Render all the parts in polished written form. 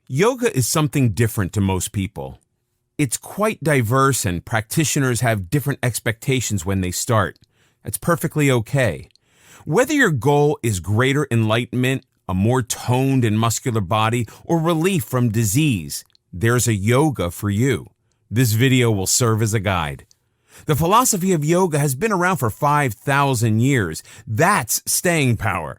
Yoga is something different to most people. It's quite diverse and practitioners have different expectations when they start. That's perfectly okay. Whether your goal is greater enlightenment, a more toned and muscular body, or relief from disease, there's a yoga for you. This video will serve as a guide. The philosophy of yoga has been around for 5,000 years. That's staying power.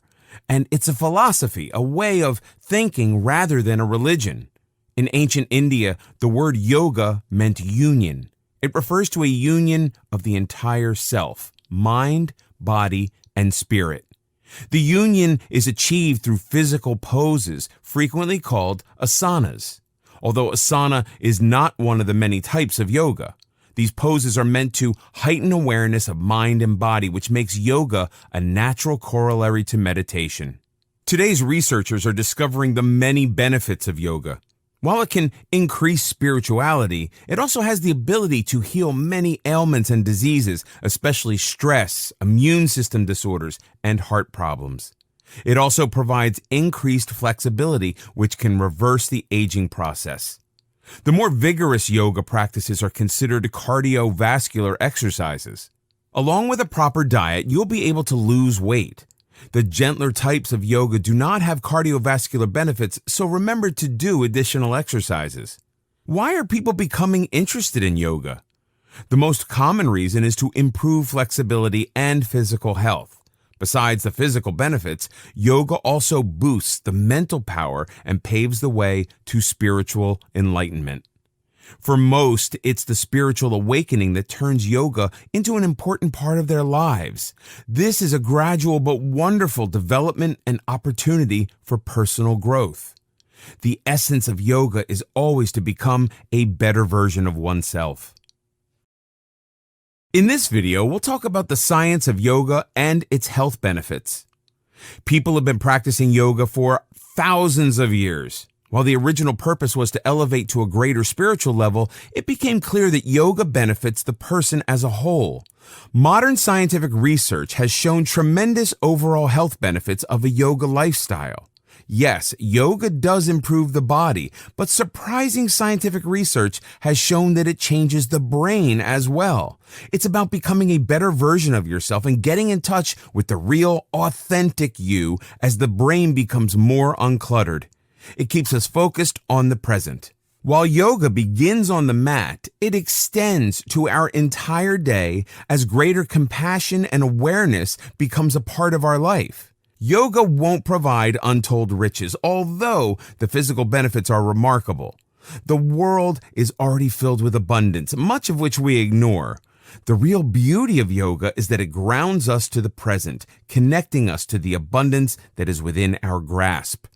And it's a philosophy, a way of thinking rather than a religion. In ancient India, the word yoga meant union. It refers to a union of the entire self, mind, body, and spirit. The union is achieved through physical poses, frequently called asanas. Although asana is not one of the many types of yoga, these poses are meant to heighten awareness of mind and body, which makes yoga a natural corollary to meditation. Today's researchers are discovering the many benefits of yoga. While it can increase spirituality, it also has the ability to heal many ailments and diseases, especially stress, immune system disorders, and heart problems. It also provides increased flexibility, which can reverse the aging process. The more vigorous yoga practices are considered cardiovascular exercises. Along with a proper diet, you'll be able to lose weight. The gentler types of yoga do not have cardiovascular benefits, so remember to do additional exercises. Why are people becoming interested in yoga? The most common reason is to improve flexibility and physical health. Besides the physical benefits, yoga also boosts the mental power and paves the way to spiritual enlightenment. For most, it's the spiritual awakening that turns yoga into an important part of their lives. This is a gradual but wonderful development and opportunity for personal growth. The essence of yoga is always to become a better version of oneself. In this video, we'll talk about the science of yoga and its health benefits. People have been practicing yoga for thousands of years. While the original purpose was to elevate to a greater spiritual level, it became clear that yoga benefits the person as a whole. Modern scientific research has shown tremendous overall health benefits of a yoga lifestyle. Yes, yoga does improve the body, but surprising scientific research has shown that it changes the brain as well. It's about becoming a better version of yourself and getting in touch with the real, authentic you as the brain becomes more uncluttered. It keeps us focused on the present. While yoga begins on the mat, it extends to our entire day as greater compassion and awareness becomes a part of our life. Yoga won't provide untold riches, although the physical benefits are remarkable. The world is already filled with abundance, much of which we ignore. The real beauty of yoga is that it grounds us to the present, connecting us to the abundance that is within our grasp.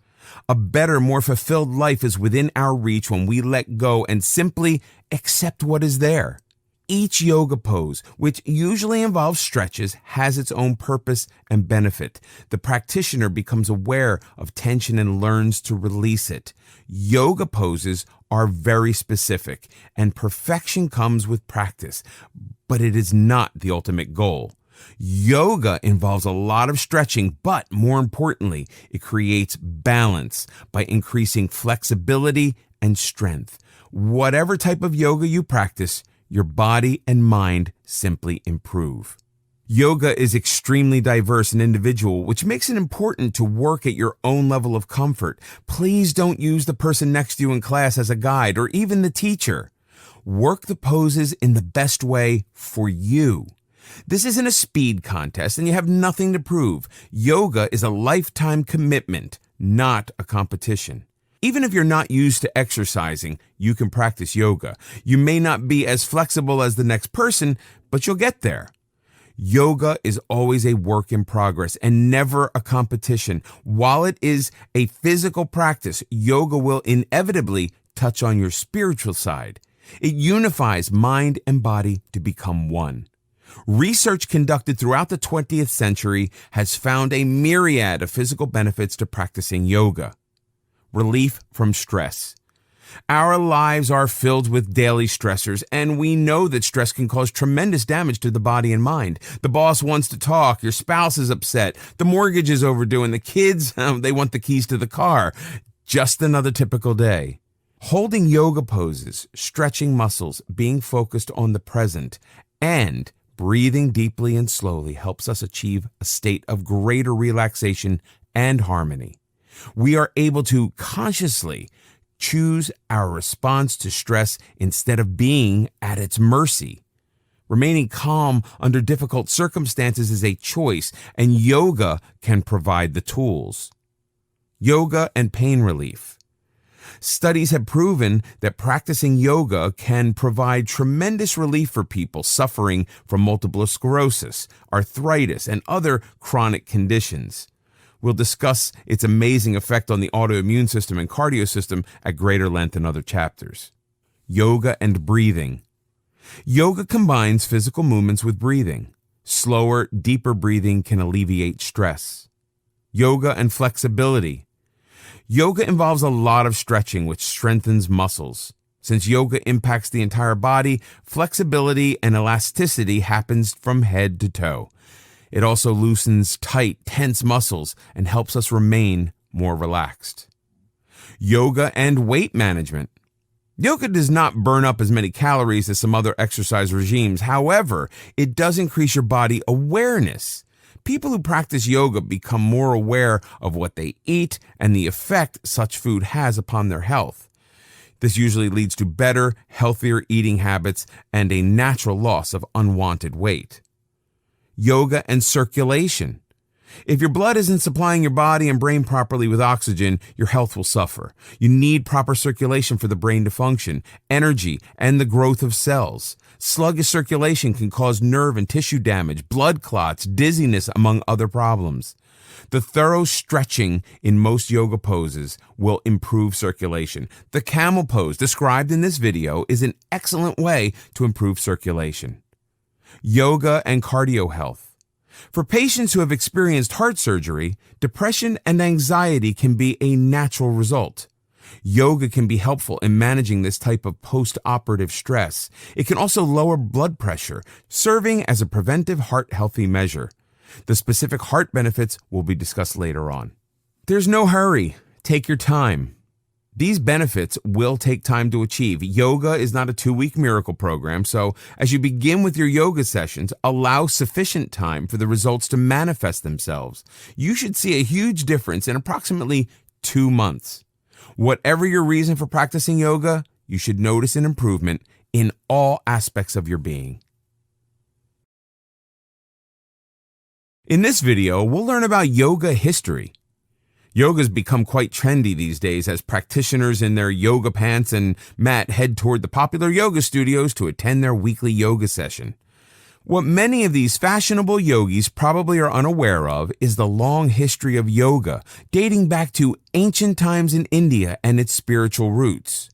A better, more fulfilled life is within our reach when we let go and simply accept what is there. Each yoga pose, which usually involves stretches, has its own purpose and benefit. The practitioner becomes aware of tension and learns to release it. Yoga poses are very specific, and perfection comes with practice, but it is not the ultimate goal. Yoga involves a lot of stretching, but more importantly, it creates balance by increasing flexibility and strength. Whatever type of yoga you practice, your body and mind simply improve. Yoga is extremely diverse and individual, which makes it important to work at your own level of comfort. Please don't use the person next to you in class as a guide or even the teacher. Work the poses in the best way for you. This isn't a speed contest and you have nothing to prove. Yoga is a lifetime commitment, not a competition. Even if you're not used to exercising, you can practice yoga. You may not be as flexible as the next person, but you'll get there. Yoga is always a work in progress and never a competition. While it is a physical practice, yoga will inevitably touch on your spiritual side. It unifies mind and body to become one. Research conducted throughout the 20th century has found a myriad of physical benefits to practicing yoga. Relief from stress. Our lives are filled with daily stressors, and we know that stress can cause tremendous damage to the body and mind. The boss wants to talk, your spouse is upset, the mortgage is overdue, and the kids, they want the keys to the car. Just another typical day. Holding yoga poses, stretching muscles, being focused on the present, and breathing deeply and slowly helps us achieve a state of greater relaxation and harmony. We are able to consciously choose our response to stress instead of being at its mercy. Remaining calm under difficult circumstances is a choice, and yoga can provide the tools. Yoga and pain relief. Studies have proven that practicing yoga can provide tremendous relief for people suffering from multiple sclerosis, arthritis, and other chronic conditions. We'll discuss its amazing effect on the autoimmune system and cardio system at greater length in other chapters. Yoga and breathing. Yoga combines physical movements with breathing. Slower, deeper breathing can alleviate stress. Yoga and flexibility. Yoga involves a lot of stretching, which strengthens muscles. Since yoga impacts the entire body, flexibility and elasticity happens from head to toe. It also loosens tight, tense muscles and helps us remain more relaxed. Yoga and weight management. Yoga does not burn up as many calories as some other exercise regimes. However, it does increase your body awareness. People who practice yoga become more aware of what they eat and the effect such food has upon their health. This usually leads to better, healthier eating habits and a natural loss of unwanted weight. Yoga and circulation. If your blood isn't supplying your body and brain properly with oxygen, your health will suffer. You need proper circulation for the brain to function, energy, and the growth of cells. Sluggish circulation can cause nerve and tissue damage, blood clots, dizziness, among other problems. The thorough stretching in most yoga poses will improve circulation. The camel pose described in this video is an excellent way to improve circulation. Yoga and cardio health. For patients who have experienced heart surgery, depression and anxiety can be a natural result. Yoga can be helpful in managing this type of post-operative stress. It can also lower blood pressure, serving as a preventive heart-healthy measure. The specific heart benefits will be discussed later on. There's no hurry. Take your time. These benefits will take time to achieve. Yoga is not a 2-week miracle program, so as you begin with your yoga sessions, allow sufficient time for the results to manifest themselves. You should see a huge difference in approximately 2 months. Whatever your reason for practicing yoga, you should notice an improvement in all aspects of your being. In this video, we'll learn about yoga history. Yoga's become quite trendy these days as practitioners in their yoga pants and mat head toward the popular yoga studios to attend their weekly yoga session. What many of these fashionable yogis probably are unaware of is the long history of yoga, dating back to ancient times in India and its spiritual roots.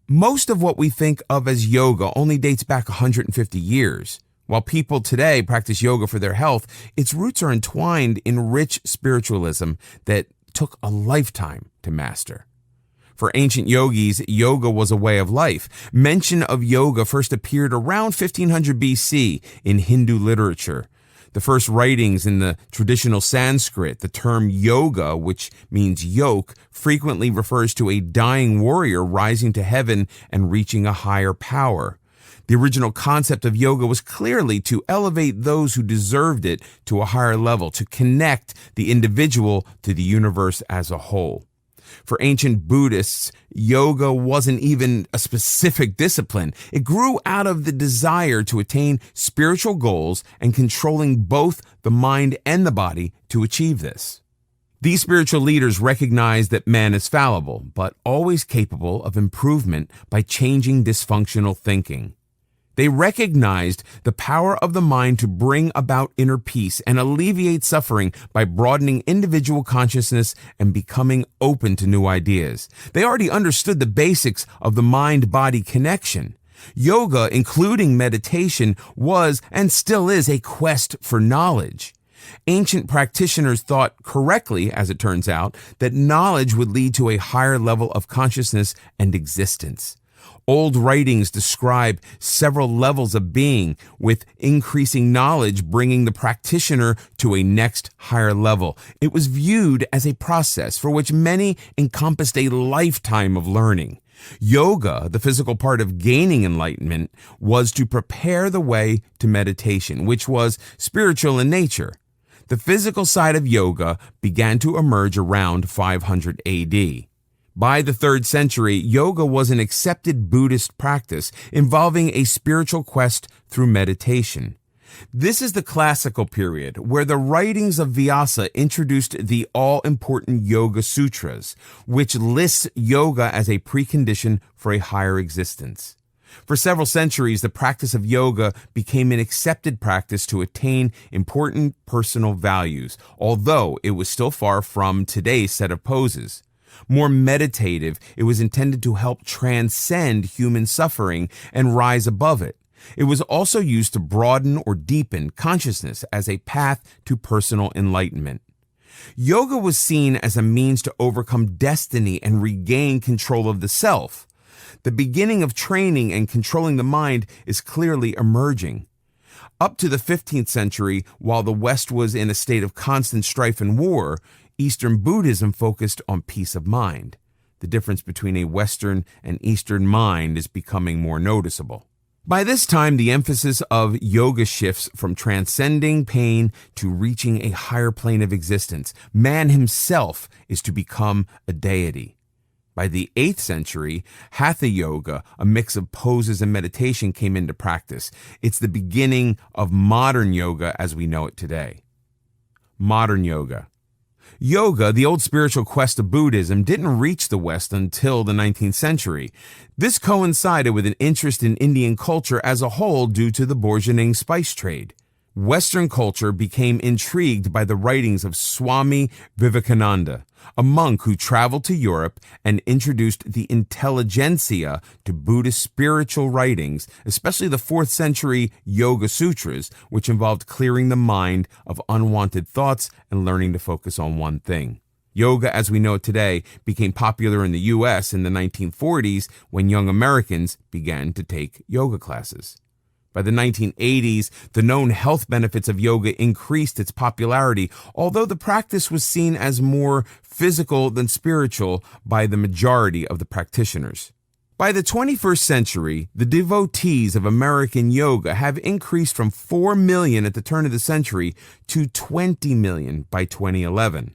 Most of what we think of as yoga only dates back 150 years. While people today practice yoga for their health, its roots are entwined in rich spiritualism that took a lifetime to master. For ancient yogis, yoga was a way of life. Mention of yoga first appeared around 1500 BC in Hindu literature. The first writings in the traditional Sanskrit, the term yoga, which means yoke, frequently refers to a dying warrior rising to heaven and reaching a higher power. The original concept of yoga was clearly to elevate those who deserved it to a higher level, to connect the individual to the universe as a whole. For ancient Buddhists, yoga wasn't even a specific discipline. It grew out of the desire to attain spiritual goals and controlling both the mind and the body to achieve this. These spiritual leaders recognize that man is fallible, but always capable of improvement by changing dysfunctional thinking. They recognized the power of the mind to bring about inner peace and alleviate suffering by broadening individual consciousness and becoming open to new ideas. They already understood the basics of the mind-body connection. Yoga, including meditation, was and still is a quest for knowledge. Ancient practitioners thought correctly, as it turns out, that knowledge would lead to a higher level of consciousness and existence. Old writings describe several levels of being, with increasing knowledge bringing the practitioner to a next higher level. It was viewed as a process for which many encompassed a lifetime of learning. Yoga, the physical part of gaining enlightenment, was to prepare the way to meditation, which was spiritual in nature. The physical side of yoga began to emerge around 500 AD. By the 3rd century, yoga was an accepted Buddhist practice involving a spiritual quest through meditation. This is the classical period where the writings of Vyasa introduced the all-important Yoga Sutras, which lists yoga as a precondition for a higher existence. For several centuries, the practice of yoga became an accepted practice to attain important personal values, although it was still far from today's set of poses. More meditative, it was intended to help transcend human suffering and rise above it. It was also used to broaden or deepen consciousness as a path to personal enlightenment. Yoga was seen as a means to overcome destiny and regain control of the self. The beginning of training and controlling the mind is clearly emerging. Up to the 15th century, while the West was in a state of constant strife and war, Eastern Buddhism focused on peace of mind. The difference between a Western and Eastern mind is becoming more noticeable. By this time, the emphasis of yoga shifts from transcending pain to reaching a higher plane of existence. Man himself is to become a deity. By the 8th century, Hatha Yoga, a mix of poses and meditation, came into practice. It's the beginning of modern yoga as we know it today. Modern yoga. Yoga, the old spiritual quest of Buddhism, didn't reach the West until the 19th century. This coincided with an interest in Indian culture as a whole due to the burgeoning spice trade. Western culture became intrigued by the writings of Swami Vivekananda, a monk who traveled to Europe and introduced the intelligentsia to Buddhist spiritual writings, especially the 4th century Yoga Sutras, which involved clearing the mind of unwanted thoughts and learning to focus on one thing. Yoga, as we know it today, became popular in the U.S. in the 1940s when young Americans began to take yoga classes. By the 1980s, the known health benefits of yoga increased its popularity, although the practice was seen as more physical than spiritual by the majority of the practitioners. By the 21st century, the devotees of American yoga have increased from 4 million at the turn of the century to 20 million by 2011.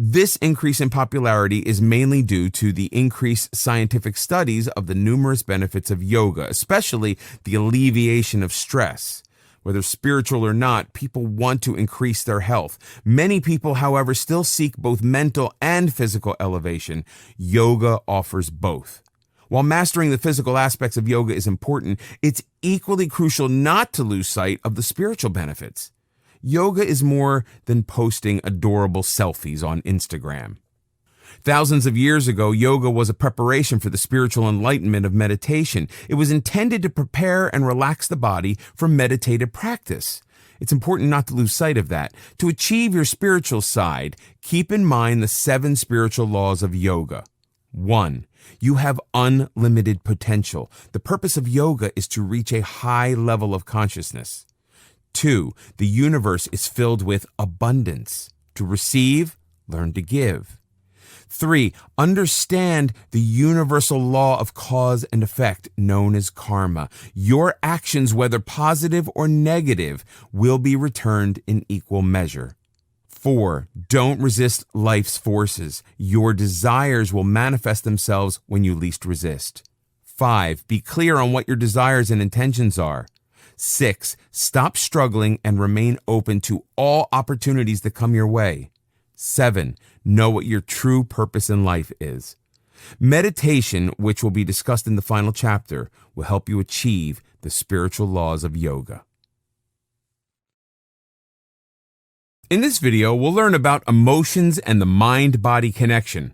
This increase in popularity is mainly due to the increased scientific studies of the numerous benefits of yoga, especially the alleviation of stress. Whether spiritual or not, people want to increase their health. Many people, however, still seek both mental and physical elevation. Yoga offers both. While mastering the physical aspects of yoga is important, it's equally crucial not to lose sight of the spiritual benefits. Yoga is more than posting adorable selfies on Instagram. Thousands of years ago, yoga was a preparation for the spiritual enlightenment of meditation. It was intended to prepare and relax the body for meditative practice. It's important not to lose sight of that. To achieve your spiritual side, keep in mind the 7 spiritual laws of yoga. 1. You have unlimited potential. The purpose of yoga is to reach a high level of consciousness. 2. The universe is filled with abundance. To receive, learn to give. 3. Understand the universal law of cause and effect known as karma. Your actions, whether positive or negative, will be returned in equal measure. 4. Don't resist life's forces. Your desires will manifest themselves when you least resist. 5. Be clear on what your desires and intentions are. 6. Stop struggling and remain open to all opportunities that come your way. 7. Know what your true purpose in life is. Meditation, which will be discussed in the final chapter, will help you achieve the spiritual laws of yoga. In this video, we'll learn about emotions and the mind-body connection.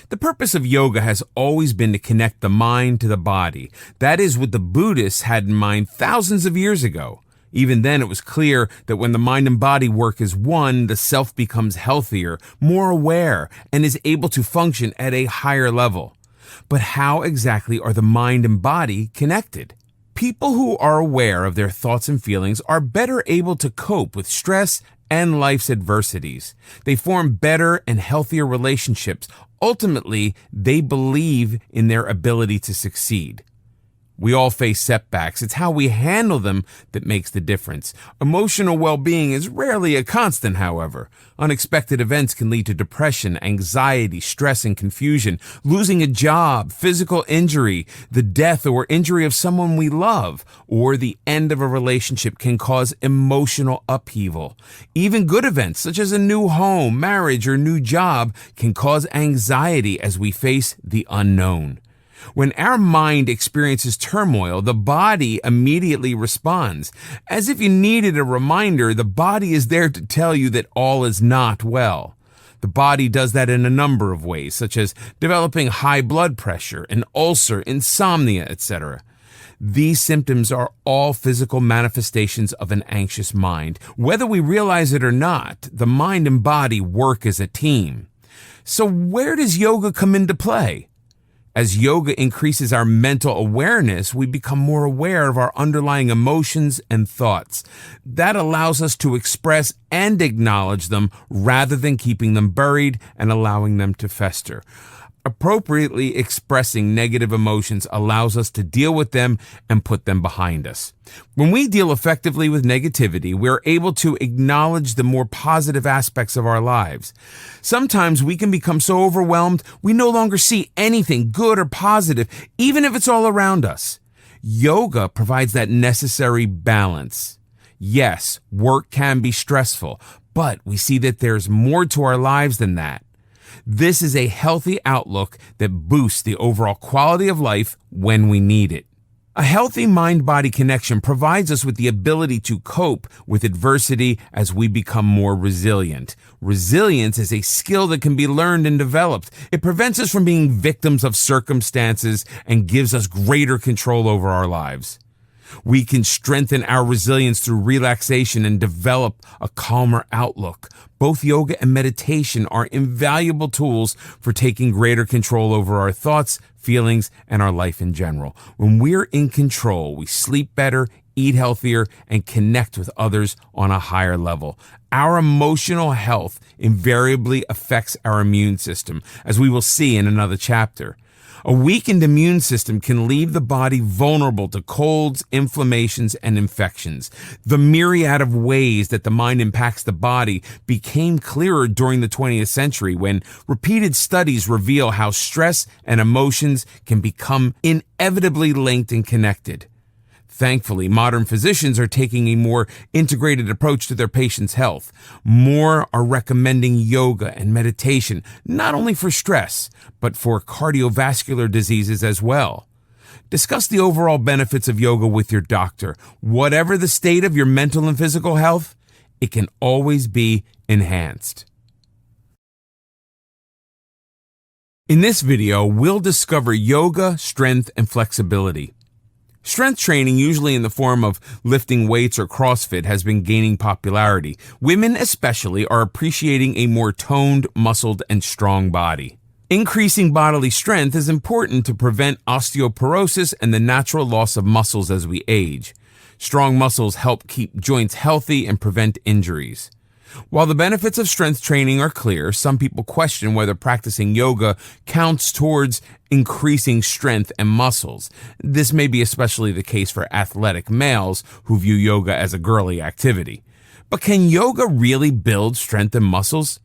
The purpose of yoga has always been to connect the mind to the body. That is what the Buddhists had in mind thousands of years ago. Even then, it was clear that when the mind and body work as one, the self becomes healthier, more aware, and is able to function at a higher level. But how exactly are the mind and body connected? People who are aware of their thoughts and feelings are better able to cope with stress and life's adversities. They form better and healthier relationships. Ultimately, they believe in their ability to succeed. We all face setbacks. It's how we handle them that makes the difference. Emotional well-being is rarely a constant, however. Unexpected events can lead to depression, anxiety, stress, and confusion. Losing a job, physical injury, the death or injury of someone we love, or the end of a relationship can cause emotional upheaval. Even good events, such as a new home, marriage, or new job, can cause anxiety as we face the unknown. When our mind experiences turmoil, the body immediately responds. As if you needed a reminder, the body is there to tell you that all is not well. The body does that in a number of ways, such as developing high blood pressure, an ulcer, insomnia, etc. These symptoms are all physical manifestations of an anxious mind. Whether we realize it or not, the mind and body work as a team. So where does yoga come into play? As yoga increases our mental awareness, we become more aware of our underlying emotions and thoughts. That allows us to express and acknowledge them rather than keeping them buried and allowing them to fester. Appropriately expressing negative emotions allows us to deal with them and put them behind us. When we deal effectively with negativity, we're able to acknowledge the more positive aspects of our lives. Sometimes we can become so overwhelmed we no longer see anything good or positive, even if it's all around us. Yoga provides that necessary balance. Yes, work can be stressful, but we see that there's more to our lives than that. This is a healthy outlook that boosts the overall quality of life when we need it. A healthy mind-body connection provides us with the ability to cope with adversity as we become more resilient. Resilience is a skill that can be learned and developed. It prevents us from being victims of circumstances and gives us greater control over our lives. We can strengthen our resilience through relaxation and develop a calmer outlook. Both yoga and meditation are invaluable tools for taking greater control over our thoughts, feelings, and our life in general. When we're in control, we sleep better, eat healthier, and connect with others on a higher level. Our emotional health invariably affects our immune system, as we will see in another chapter. A weakened immune system can leave the body vulnerable to colds, inflammations, and infections. The myriad of ways that the mind impacts the body became clearer during the 20th century when repeated studies reveal how stress and emotions can become inevitably linked and connected. Thankfully, modern physicians are taking a more integrated approach to their patients' health. More are recommending yoga and meditation, not only for stress, but for cardiovascular diseases as well. Discuss the overall benefits of yoga with your doctor. Whatever the state of your mental and physical health, it can always be enhanced. In this video, we'll discover yoga, strength, and flexibility. Strength training, usually in the form of lifting weights or CrossFit, has been gaining popularity. Women especially are appreciating a more toned, muscled, and strong body. Increasing bodily strength is important to prevent osteoporosis and the natural loss of muscles as we age. Strong muscles help keep joints healthy and prevent injuries. While the benefits of strength training are clear, some people question whether practicing yoga counts towards increasing strength and muscles. This may be especially the case for athletic males who view yoga as a girly activity. But can yoga really build strength and muscles?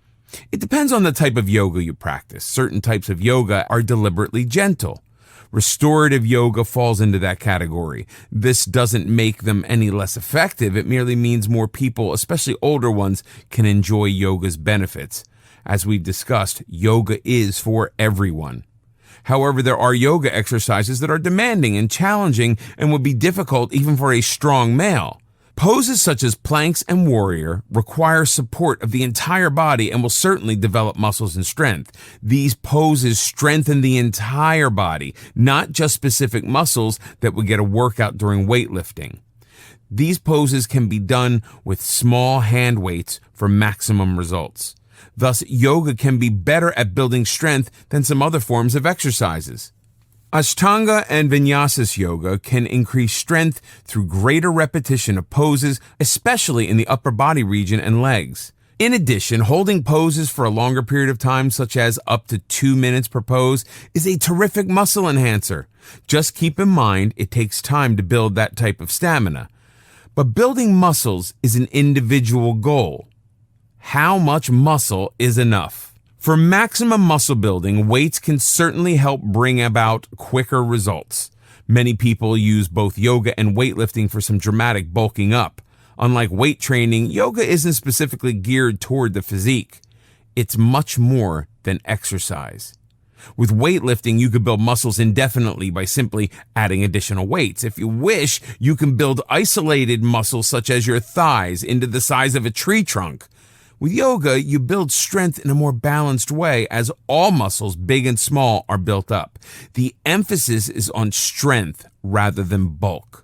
It depends on the type of yoga you practice. Certain types of yoga are deliberately gentle. Restorative yoga falls into that category. This doesn't make them any less effective. It merely means more people, especially older ones, can enjoy yoga's benefits. As we've discussed, yoga is for everyone. However, there are yoga exercises that are demanding and challenging and would be difficult even for a strong male. Poses such as planks and warrior require support of the entire body and will certainly develop muscles and strength. These poses strengthen the entire body, not just specific muscles that would get a workout during weightlifting. These poses can be done with small hand weights for maximum results. Thus, yoga can be better at building strength than some other forms of exercises. Ashtanga and Vinyasa yoga can increase strength through greater repetition of poses, especially in the upper body region and legs. In addition, holding poses for a longer period of time, such as up to 2 minutes per pose, is a terrific muscle enhancer. Just keep in mind it takes time to build that type of stamina. But building muscles is an individual goal. How much muscle is enough? For maximum muscle building, weights can certainly help bring about quicker results. Many people use both yoga and weightlifting for some dramatic bulking up. Unlike weight training, yoga isn't specifically geared toward the physique. It's much more than exercise. With weightlifting, you could build muscles indefinitely by simply adding additional weights. If you wish, you can build isolated muscles such as your thighs into the size of a tree trunk. With yoga, you build strength in a more balanced way as all muscles, big and small, are built up. The emphasis is on strength rather than bulk.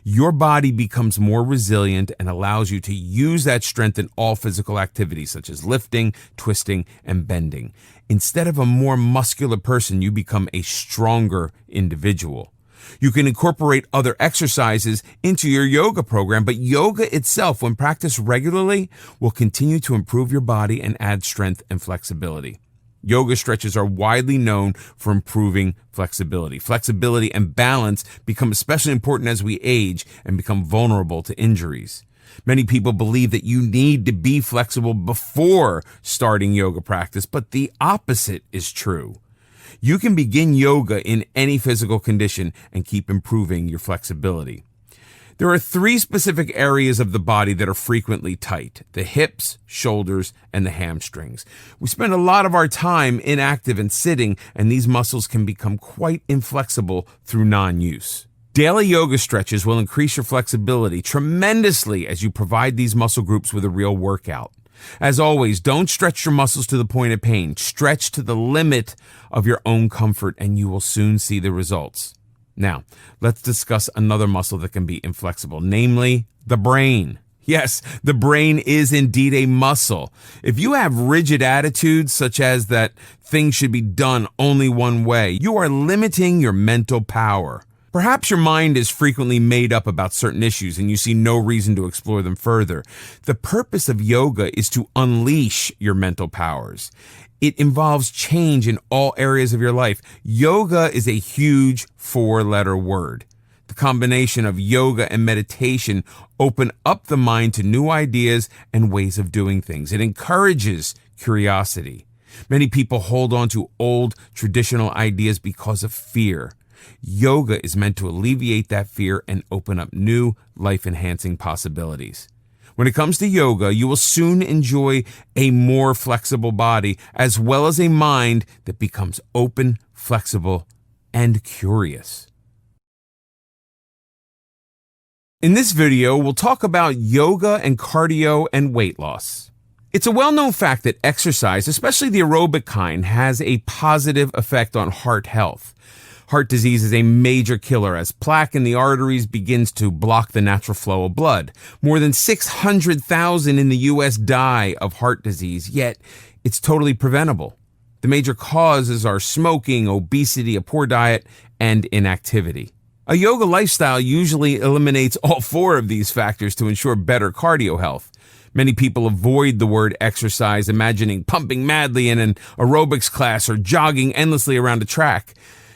Your body becomes more resilient and allows you to use that strength in all physical activities such as lifting, twisting, and bending. Instead of a more muscular person, you become a stronger individual. You can incorporate other exercises into your yoga program, but yoga itself, when practiced regularly, will continue to improve your body and add strength and flexibility. Yoga stretches are widely known for improving flexibility. Flexibility and balance become especially important as we age and become vulnerable to injuries. Many people believe that you need to be flexible before starting yoga practice, but the opposite is true. You can begin yoga in any physical condition and keep improving your flexibility. There are 3 specific areas of the body that are frequently tight: the hips, shoulders, and the hamstrings. We spend a lot of our time inactive and sitting, and these muscles can become quite inflexible through non-use. Daily yoga stretches will increase your flexibility tremendously as you provide these muscle groups with a real workout. As always, don't stretch your muscles to the point of pain. Stretch to the limit of your own comfort, and you will soon see the results. Now, let's discuss another muscle that can be inflexible, namely the brain. Yes, the brain is indeed a muscle. If you have rigid attitudes, such as that things should be done only one way, you are limiting your mental power. Perhaps your mind is frequently made up about certain issues and you see no reason to explore them further. The purpose of yoga is to unleash your mental powers. It involves change in all areas of your life. Yoga is a huge 4-letter word. The combination of yoga and meditation open up the mind to new ideas and ways of doing things. It encourages curiosity. Many people hold on to old traditional ideas because of fear. Yoga is meant to alleviate that fear and open up new life-enhancing possibilities. When it comes to yoga, you will soon enjoy a more flexible body as well as a mind that becomes open, flexible, and curious. In this video, we'll talk about yoga and cardio and weight loss. It's a well-known fact that exercise, especially the aerobic kind, has a positive effect on heart health. Heart disease is a major killer as plaque in the arteries begins to block the natural flow of blood. More than 600,000 in the U.S. die of heart disease, yet it's totally preventable. The major causes are smoking, obesity, a poor diet, and inactivity. A yoga lifestyle usually eliminates all 4 of these factors to ensure better cardio health. Many people avoid the word exercise, imagining pumping madly in an aerobics class or jogging endlessly around a track.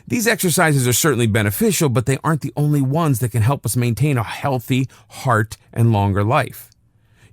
These exercises are certainly beneficial, but they aren't the only ones that can help us maintain a healthy heart and longer life.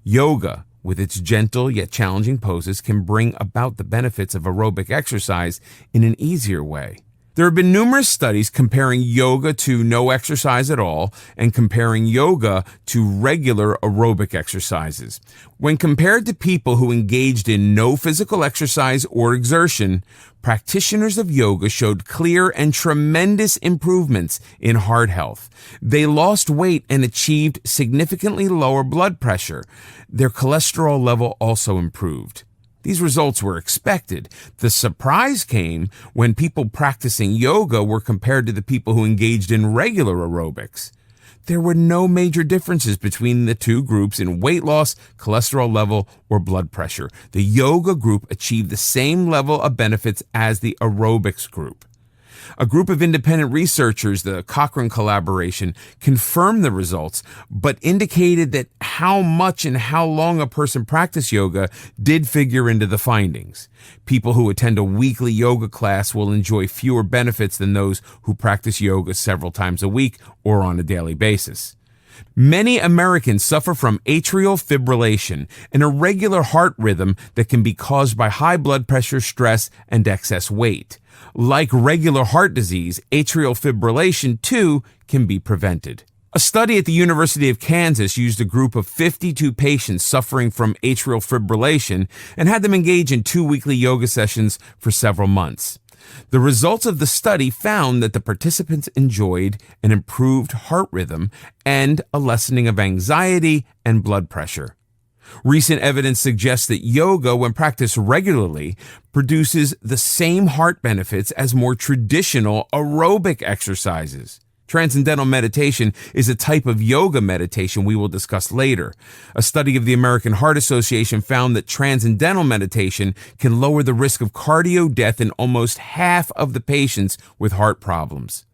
Yoga, with its gentle yet challenging poses, can bring about the benefits of aerobic exercise in an easier way. There have been numerous studies comparing yoga to no exercise at all and comparing yoga to regular aerobic exercises. When compared to people who engaged in no physical exercise or exertion, practitioners of yoga showed clear and tremendous improvements in heart health. They lost weight and achieved significantly lower blood pressure. Their cholesterol level also improved. These results were expected. The surprise came when people practicing yoga were compared to the people who engaged in regular aerobics. there were no major differences between the two groups in weight loss, cholesterol level, or blood pressure. The yoga group achieved the same level of benefits as the aerobics group. A group of independent researchers, the Cochrane collaboration, confirmed the results, but indicated that how much and how long a person practiced yoga did figure into the findings. People who attend a weekly yoga class will enjoy fewer benefits than those who practice yoga several times a week or on a daily basis. Many Americans suffer from atrial fibrillation, an irregular heart rhythm that can be caused by high blood pressure, stress, and excess weight. Like regular heart disease, atrial fibrillation, too, can be prevented. A study at the University of Kansas used a group of 52 patients suffering from atrial fibrillation and had them engage in 2 weekly yoga sessions for several months. The results of the study found that the participants enjoyed an improved heart rhythm and a lessening of anxiety and blood pressure. Recent evidence suggests that yoga, when practiced regularly, produces the same heart benefits as more traditional aerobic exercises. Transcendental meditation is a type of yoga meditation we will discuss later. A study of the American Heart Association found that transcendental meditation can lower the risk of cardio death in almost half of the patients with heart problems.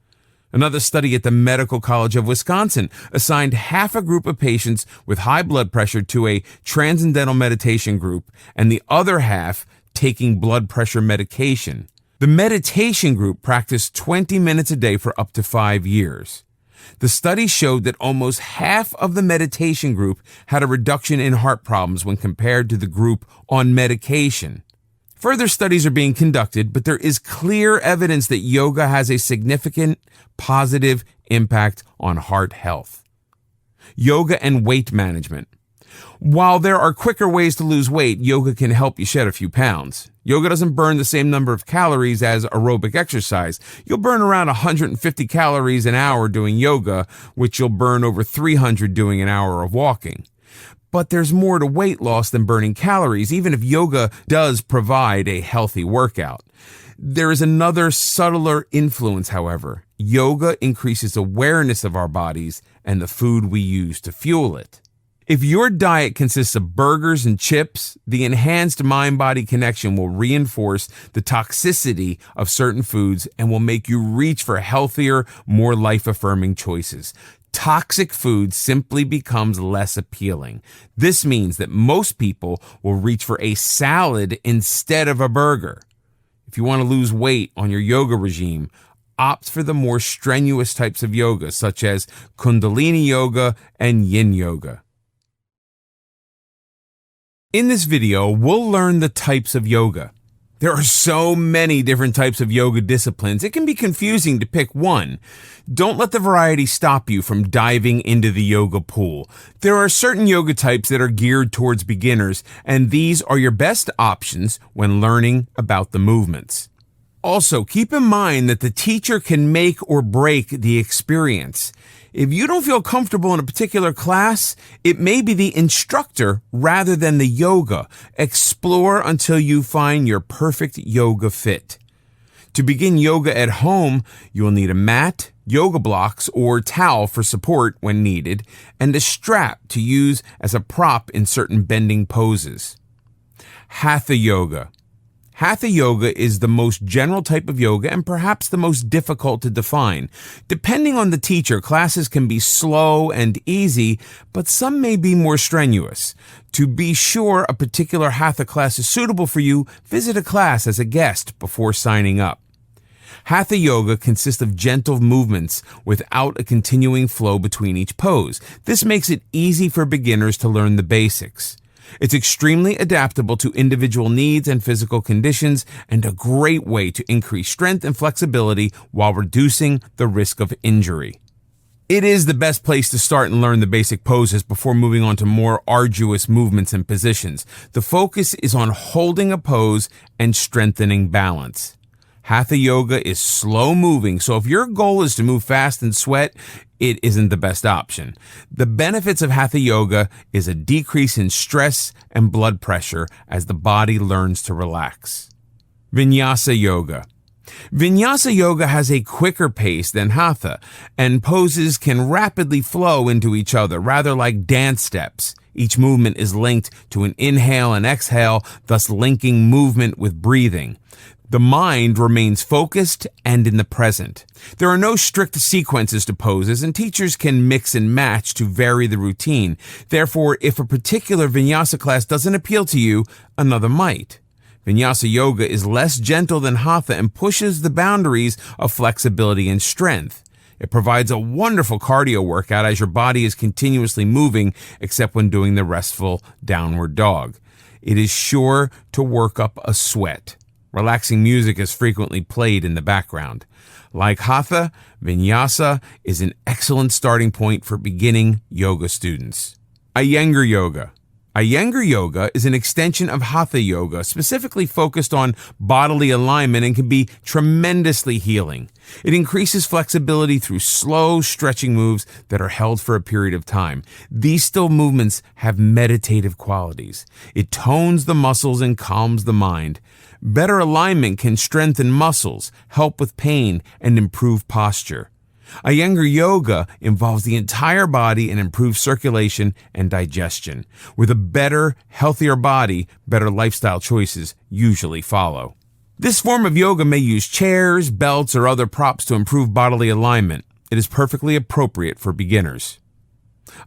Another study at the Medical College of Wisconsin assigned half a group of patients with high blood pressure to a transcendental meditation group and the other half taking blood pressure medication. The meditation group practiced 20 minutes a day for up to 5 years. The study showed that almost half of the meditation group had a reduction in heart problems when compared to the group on medication. Further studies are being conducted, but there is clear evidence that yoga has a significant positive impact on heart health. Yoga and weight management. While there are quicker ways to lose weight, yoga can help you shed a few pounds. Yoga doesn't burn the same number of calories as aerobic exercise. You'll burn around 150 calories an hour doing yoga, which you'll burn over 300 doing an hour of walking. But there's more to weight loss than burning calories, even if yoga does provide a healthy workout. There is another subtler influence, however. Yoga increases awareness of our bodies and the food we use to fuel it. If your diet consists of burgers and chips, the enhanced mind-body connection will reinforce the toxicity of certain foods and will make you reach for healthier, more life-affirming choices. Toxic food simply becomes less appealing. This means that most people will reach for a salad instead of a burger. If you want to lose weight on your yoga regime, opt for the more strenuous types of yoga, such as Kundalini yoga and Yin yoga. In this video, we'll learn the types of yoga. There are so many different types of yoga disciplines, it can be confusing to pick one. Don't let the variety stop you from diving into the yoga pool. There are certain yoga types that are geared towards beginners, and these are your best options when learning about the movements. Also, keep in mind that the teacher can make or break the experience. If you don't feel comfortable in a particular class, it may be the instructor rather than the yoga. Explore until you find your perfect yoga fit. To begin yoga at home, you will need a mat, yoga blocks, or towel for support when needed, and a strap to use as a prop in certain bending poses. Hatha yoga. Hatha yoga is the most general type of yoga and perhaps the most difficult to define. Depending on the teacher, classes can be slow and easy, but some may be more strenuous. To be sure a particular Hatha class is suitable for you, visit a class as a guest before signing up. Hatha yoga consists of gentle movements without a continuing flow between each pose. This makes it easy for beginners to learn the basics. It's extremely adaptable to individual needs and physical conditions and a great way to increase strength and flexibility while reducing the risk of injury. It is the best place to start and learn the basic poses before moving on to more arduous movements and positions. The focus is on holding a pose and strengthening balance. Hatha yoga is slow moving, so if your goal is to move fast and sweat, it isn't the best option. The benefits of Hatha yoga is a decrease in stress and blood pressure as the body learns to relax. Vinyasa yoga. Vinyasa yoga has a quicker pace than hatha, and poses can rapidly flow into each other, rather like dance steps. Each movement is linked to an inhale and exhale, thus linking movement with breathing. The mind remains focused and in the present. There are no strict sequences to poses, and teachers can mix and match to vary the routine. Therefore, if a particular vinyasa class doesn't appeal to you, another might. Vinyasa yoga is less gentle than hatha and pushes the boundaries of flexibility and strength. It provides a wonderful cardio workout as your body is continuously moving, except when doing the restful downward dog. It is sure to work up a sweat. Relaxing music is frequently played in the background. Like hatha, vinyasa is an excellent starting point for beginning yoga students. Iyengar yoga. Iyengar yoga is an extension of hatha yoga, specifically focused on bodily alignment, and can be tremendously healing. It increases flexibility through slow stretching moves that are held for a period of time. These still movements have meditative qualities. It tones the muscles and calms the mind. Better alignment can strengthen muscles, help with pain, and improve posture. Iyengar yoga involves the entire body and improves circulation and digestion. With a better, healthier body, better lifestyle choices usually follow. This form of yoga may use chairs, belts, or other props to improve bodily alignment. It is perfectly appropriate for beginners.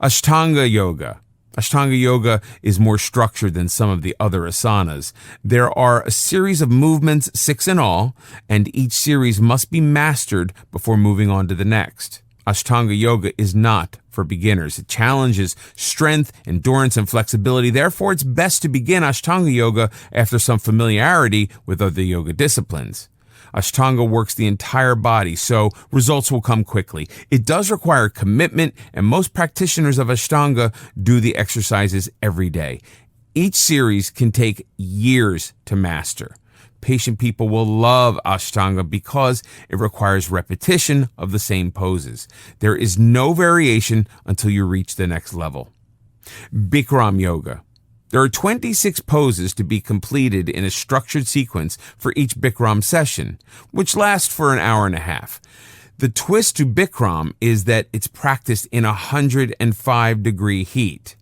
Ashtanga yoga. Ashtanga yoga is more structured than some of the other asanas. There are a series of movements, 6 in all, and each series must be mastered before moving on to the next. Ashtanga yoga is not for beginners. It challenges strength, endurance, and flexibility. Therefore, it's best to begin Ashtanga yoga after some familiarity with other yoga disciplines. Ashtanga works the entire body, so results will come quickly. It does require commitment, and most practitioners of Ashtanga do the exercises every day. Each series can take years to master. Patient people will love Ashtanga because it requires repetition of the same poses. There is no variation until you reach the next level. Bikram yoga. There are 26 poses to be completed in a structured sequence for each Bikram session, which lasts for an hour and a half. The twist to Bikram is that it's practiced in 105-degree heat.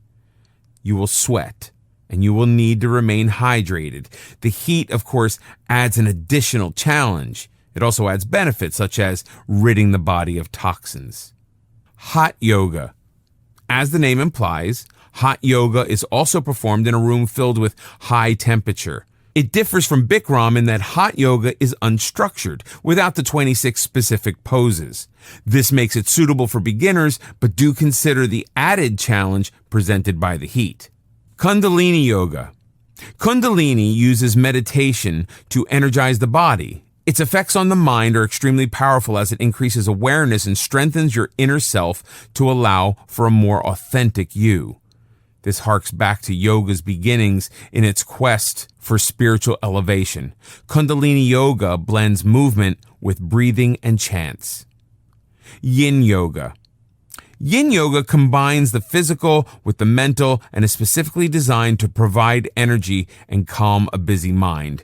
You will sweat, and you will need to remain hydrated. The heat, of course, adds an additional challenge. It also adds benefits, such as ridding the body of toxins. Hot yoga. As the name implies, hot yoga is also performed in a room filled with high temperature. It differs from Bikram in that hot yoga is unstructured, without the 26 specific poses. This makes it suitable for beginners, but do consider the added challenge presented by the heat. Kundalini yoga. Kundalini uses meditation to energize the body. Its effects on the mind are extremely powerful as it increases awareness and strengthens your inner self to allow for a more authentic you. This harks back to yoga's beginnings in its quest for spiritual elevation. Kundalini yoga blends movement with breathing and chants. Yin yoga. Yin yoga combines the physical with the mental and is specifically designed to provide energy and calm a busy mind.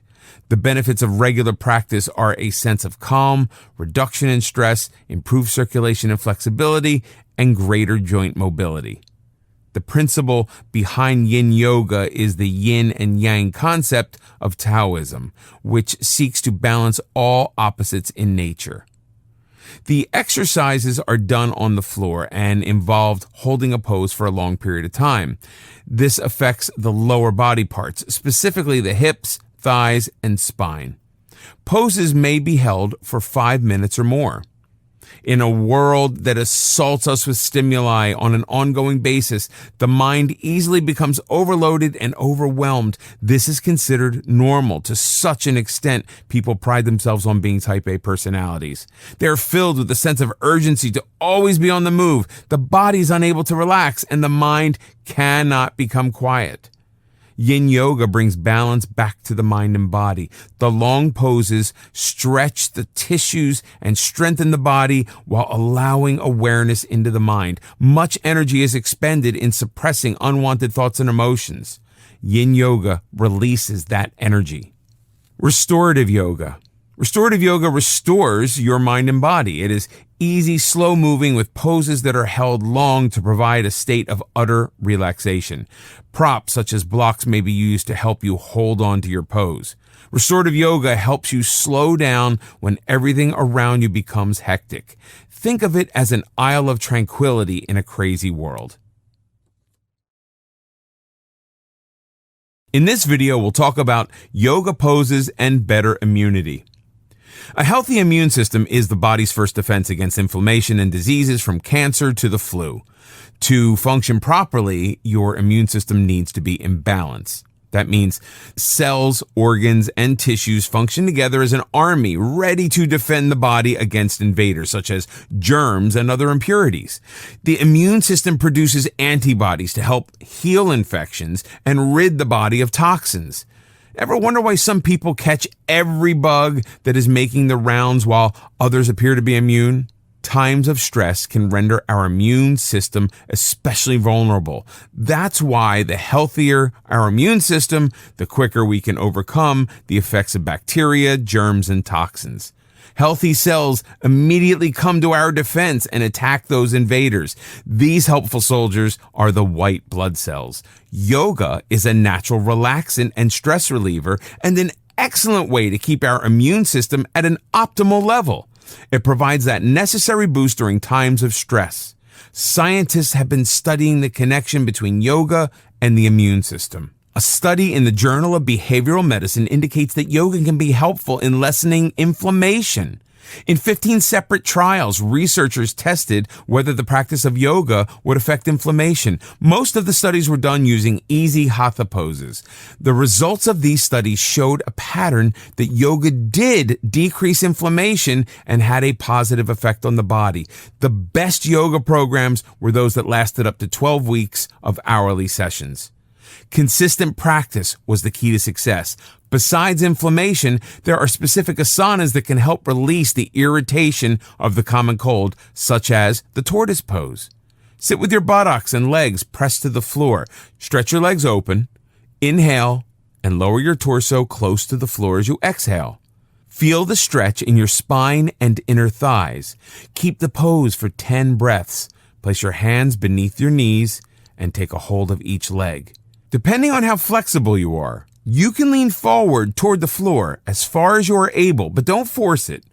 The benefits of regular practice are a sense of calm, reduction in stress, improved circulation and flexibility, and greater joint mobility. The principle behind yin yoga is the yin and yang concept of Taoism, which seeks to balance all opposites in nature. The exercises are done on the floor and involve holding a pose for a long period of time. This affects the lower body parts, specifically the hips, thighs, and spine. Poses may be held for 5 minutes or more. In a world that assaults us with stimuli on an ongoing basis, the mind easily becomes overloaded and overwhelmed. This is considered normal to such an extent people pride themselves on being type A personalities. They're filled with a sense of urgency to always be on the move. The body is unable to relax, and the mind cannot become quiet. Yin yoga brings balance back to the mind and body. The long poses stretch the tissues and strengthen the body while allowing awareness into the mind. Much energy is expended in suppressing unwanted thoughts and emotions. Yin yoga releases that energy. Restorative yoga. Restorative yoga restores your mind and body. It is easy, slow moving with poses that are held long to provide a state of utter relaxation. Props such as blocks may be used to help you hold on to your pose. Restorative yoga helps you slow down when everything around you becomes hectic. Think of it as an isle of tranquility in a crazy world. In this video, we'll talk about yoga poses and better immunity. A healthy immune system is the body's first defense against inflammation and diseases from cancer to the flu. To function properly, your immune system needs to be in balance. That means cells, organs, and tissues function together as an army ready to defend the body against invaders such as germs and other impurities. The immune system produces antibodies to help heal infections and rid the body of toxins. Ever wonder why some people catch every bug that is making the rounds while others appear to be immune? Times of stress can render our immune system especially vulnerable. That's why the healthier our immune system, the quicker we can overcome the effects of bacteria, germs, and toxins. Healthy cells immediately come to our defense and attack those invaders. These helpful soldiers are the white blood cells. Yoga is a natural relaxant and stress reliever and an excellent way to keep our immune system at an optimal level. It provides that necessary boost during times of stress. Scientists have been studying the connection between yoga and the immune system. A study in the Journal of Behavioral Medicine indicates that yoga can be helpful in lessening inflammation. In 15 separate trials, researchers tested whether the practice of yoga would affect inflammation. Most of the studies were done using easy hatha poses. The results of these studies showed a pattern that yoga did decrease inflammation and had a positive effect on the body. The best yoga programs were those that lasted up to 12 weeks of hourly sessions. Consistent practice was the key to success. Besides inflammation, there are specific asanas that can help release the irritation of the common cold, such as the tortoise pose. Sit with your buttocks and legs pressed to the floor. Stretch your legs open. Inhale and lower your torso close to the floor as you exhale. Feel the stretch in your spine and inner thighs. Keep the pose for 10 breaths. Place your hands beneath your knees and take a hold of each leg. Depending on how flexible you are, you can lean forward toward the floor as far as you are able, but don't force it.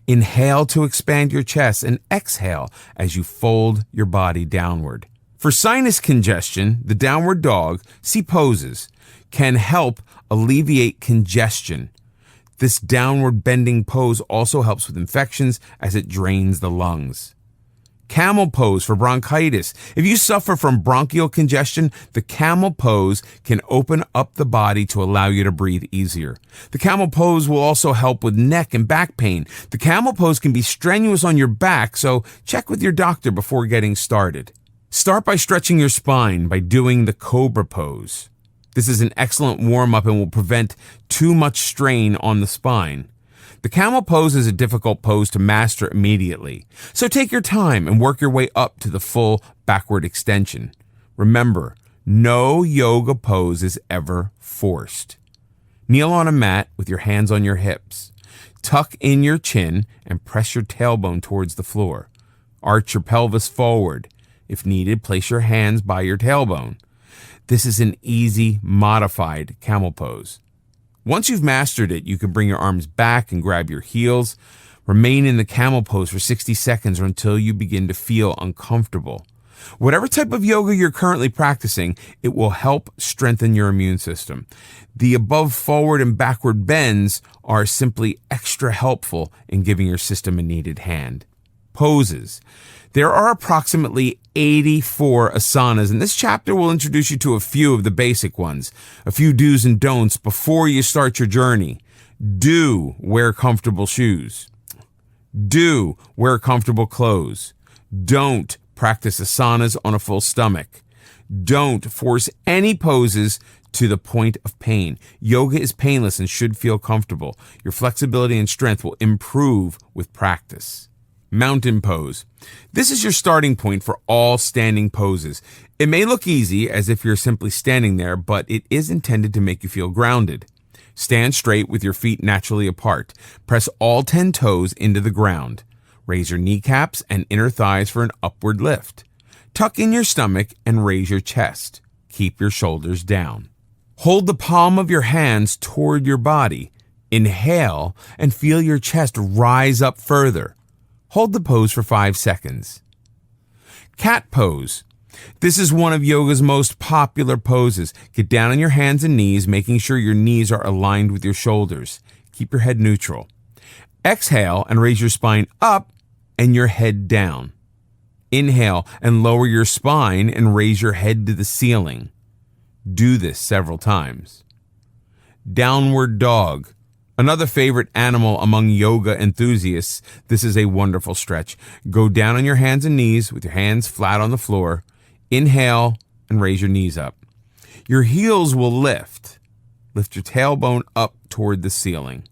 Inhale to expand your chest and exhale as you fold your body downward. For sinus congestion, the downward dog, see poses, can help alleviate congestion. This downward bending pose also helps with infections as it drains the lungs. Camel pose for bronchitis. If you suffer from bronchial congestion, the camel pose can open up the body to allow you to breathe easier. The camel pose will also help with neck and back pain. The camel pose can be strenuous on your back, so check with your doctor before getting started. Start by stretching your spine by doing the cobra pose. This is an excellent warm-up and will prevent too much strain on the spine. The camel pose is a difficult pose to master immediately, so take your time and work your way up to the full backward extension. Remember, no yoga pose is ever forced. Kneel on a mat with your hands on your hips. Tuck in your chin and press your tailbone towards the floor. Arch your pelvis forward. If needed, place your hands by your tailbone. This is an easy, modified camel pose. Once you've mastered it, you can bring your arms back and grab your heels. Remain in the camel pose for 60 seconds or until you begin to feel uncomfortable. Whatever type of yoga you're currently practicing, it will help strengthen your immune system. The above forward and backward bends are simply extra helpful in giving your system a needed hand. Poses. There are approximately 84 asanas, and this chapter will introduce you to a few of the basic ones, a few do's and don'ts before you start your journey. Do wear comfortable shoes. Do wear comfortable clothes. Don't practice asanas on a full stomach. Don't force any poses to the point of pain. Yoga is painless and should feel comfortable. Your flexibility and strength will improve with practice. Mountain pose. This is your starting point for all standing poses. It may look easy as if you're simply standing there, but it is intended to make you feel grounded. Stand straight with your feet naturally apart. Press all 10 toes into the ground. Raise your kneecaps and inner thighs for an upward lift. Tuck in your stomach and raise your chest. Keep your shoulders down. Hold the palm of your hands toward your body. Inhale and feel your chest rise up further. Hold the pose for 5 seconds. Cat pose. This is one of yoga's most popular poses. Get down on your hands and knees, making sure your knees are aligned with your shoulders. Keep your head neutral. Exhale and raise your spine up and your head down. Inhale and lower your spine and raise your head to the ceiling. Do this several times. Downward dog. Another favorite animal among yoga enthusiasts. This is a wonderful stretch. Go down on your hands and knees with your hands flat on the floor. Inhale and raise your knees up. Your heels will lift. Lift your tailbone up toward the ceiling.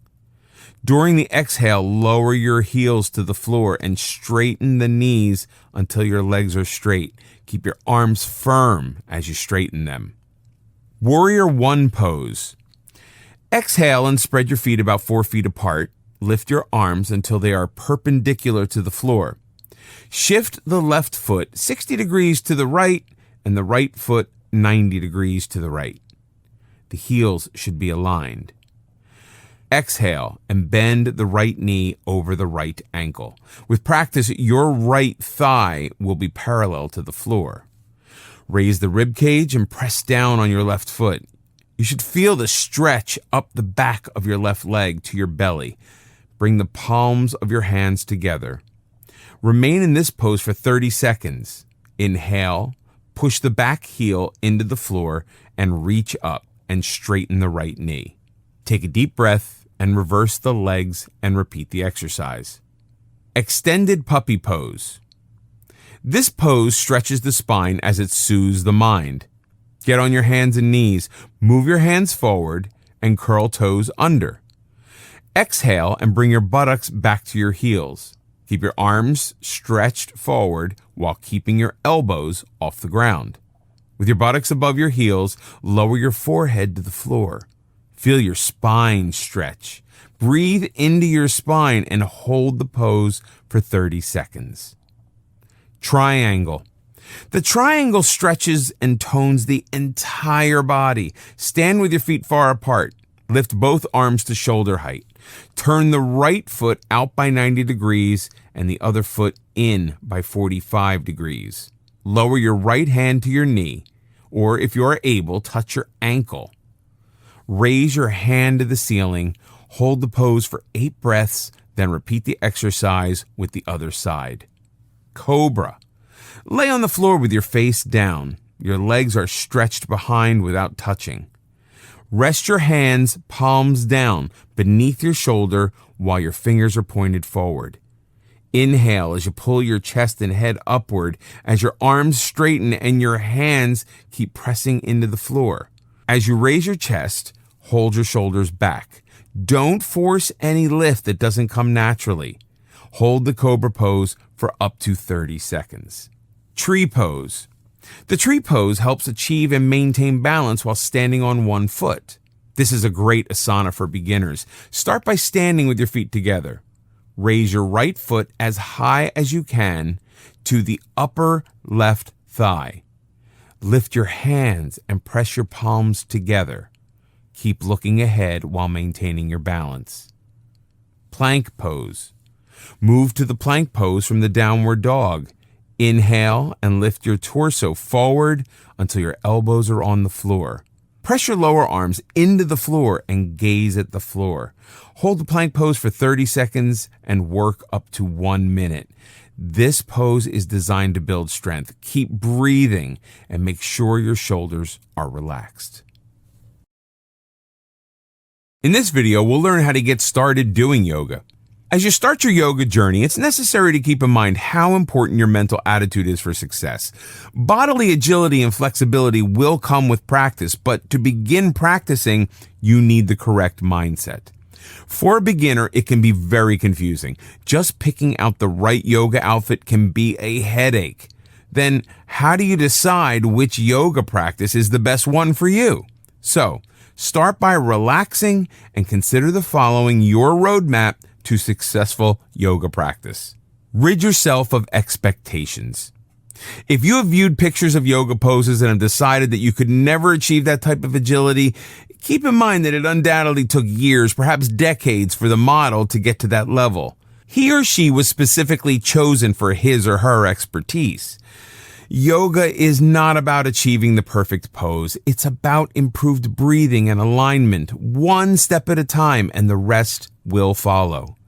During the exhale, lower your heels to the floor and straighten the knees until your legs are straight. Keep your arms firm as you straighten them. Warrior One pose. Exhale and spread your feet about 4 feet apart. Lift your arms until they are perpendicular to the floor. Shift the left foot 60 degrees to the right and the right foot 90 degrees to the right. The heels should be aligned. Exhale and bend the right knee over the right ankle. With practice, your right thigh will be parallel to the floor. Raise the rib cage and press down on your left foot. You should feel the stretch up the back of your left leg to your belly. Bring the palms of your hands together. Remain in this pose for 30 seconds. Inhale, push the back heel into the floor and reach up and straighten the right knee. Take a deep breath and reverse the legs and repeat the exercise. Extended puppy pose. This pose stretches the spine as it soothes the mind. Get on your hands and knees, move your hands forward, and curl toes under. Exhale and bring your buttocks back to your heels. Keep your arms stretched forward while keeping your elbows off the ground. With your buttocks above your heels, lower your forehead to the floor. Feel your spine stretch. Breathe into your spine and hold the pose for 30 seconds. Triangle. The triangle stretches and tones the entire body. Stand with your feet far apart. Lift both arms to shoulder height. Turn the right foot out by 90 degrees and the other foot in by 45 degrees. Lower your right hand to your knee, or if you are able, touch your ankle. Raise your hand to the ceiling. Hold the pose for 8 breaths, then repeat the exercise with the other side. Cobra. Lay on the floor with your face down. Your legs are stretched behind without touching. Rest your hands palms down beneath your shoulder while your fingers are pointed forward. Inhale as you pull your chest and head upward as your arms straighten and your hands keep pressing into the floor. As you raise your chest, hold your shoulders back. Don't force any lift that doesn't come naturally. Hold the cobra pose for up to 30 seconds. Tree pose. The tree pose helps achieve and maintain balance while standing on one foot. This is a great asana for beginners. Start by standing with your feet together. Raise your right foot as high as you can to the upper left thigh. Lift your hands and press your palms together. Keep looking ahead while maintaining your balance. Plank pose. Move to the plank pose from the downward dog. Inhale and lift your torso forward until your elbows are on the floor. Press your lower arms into the floor and gaze at the floor. Hold the plank pose for 30 seconds and work up to 1 minute. This pose is designed to build strength. Keep breathing and make sure your shoulders are relaxed. In this video, we'll learn how to get started doing yoga. As you start your yoga journey, it's necessary to keep in mind how important your mental attitude is for success. Bodily agility and flexibility will come with practice, but to begin practicing, you need the correct mindset. For a beginner, it can be very confusing. Just picking out the right yoga outfit can be a headache. Then, how do you decide which yoga practice is the best one for you? So, Start by relaxing and consider the following your roadmap to successful yoga practice. Rid yourself of expectations. If you have viewed pictures of yoga poses and have decided that you could never achieve that type of agility, keep in mind that it undoubtedly took years, perhaps decades, for the model to get to that level. He or she was specifically chosen for his or her expertise. Yoga is not about achieving the perfect pose. It's about improved breathing and alignment, one step at a time, and the rest will follow.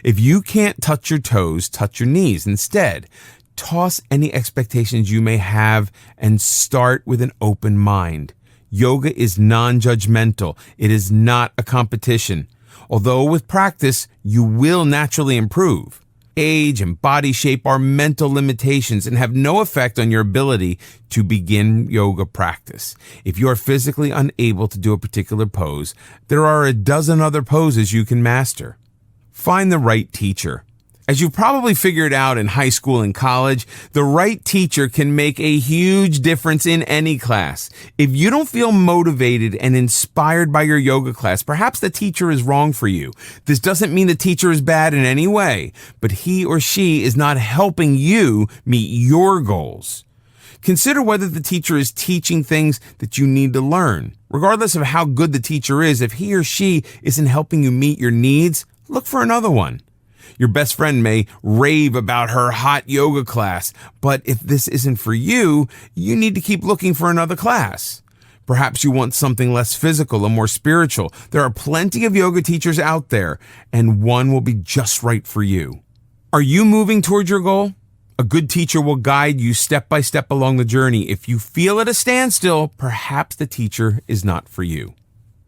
If you can't touch your toes, touch your knees instead. Toss any expectations you may have and start with an open mind. Yoga is non-judgmental. It is not a competition. Although with practice, you will naturally improve. Age and body shape are mental limitations and have no effect on your ability to begin yoga practice. If you are physically unable to do a particular pose, there are a dozen other poses you can master. Find the right teacher. As you've probably figured out in high school and college, the right teacher can make a huge difference in any class. If you don't feel motivated and inspired by your yoga class, perhaps the teacher is wrong for you. This doesn't mean the teacher is bad in any way, but he or she is not helping you meet your goals. Consider whether the teacher is teaching things that you need to learn. Regardless of how good the teacher is, if he or she isn't helping you meet your needs, look for another one. Your best friend may rave about her hot yoga class, but if this isn't for you, you need to keep looking for another class. Perhaps you want something less physical and more spiritual. There are plenty of yoga teachers out there, and one will be just right for you. Are you moving towards your goal? A good teacher will guide you step by step along the journey. If you feel at a standstill, perhaps the teacher is not for you.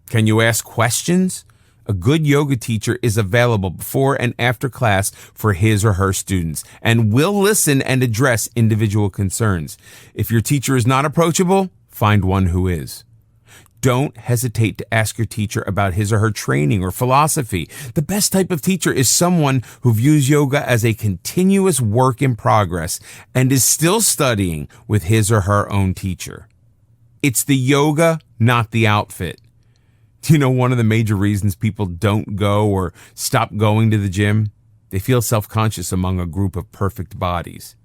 Can you ask questions? A good yoga teacher is available before and after class for his or her students and will listen and address individual concerns. If your teacher is not approachable, find one who is. Don't hesitate to ask your teacher about his or her training or philosophy. The best type of teacher is someone who views yoga as a continuous work in progress and is still studying with his or her own teacher. It's the yoga, not the outfit. Do you know one of the major reasons people don't go or stop going to the gym? They feel self-conscious among a group of perfect bodies.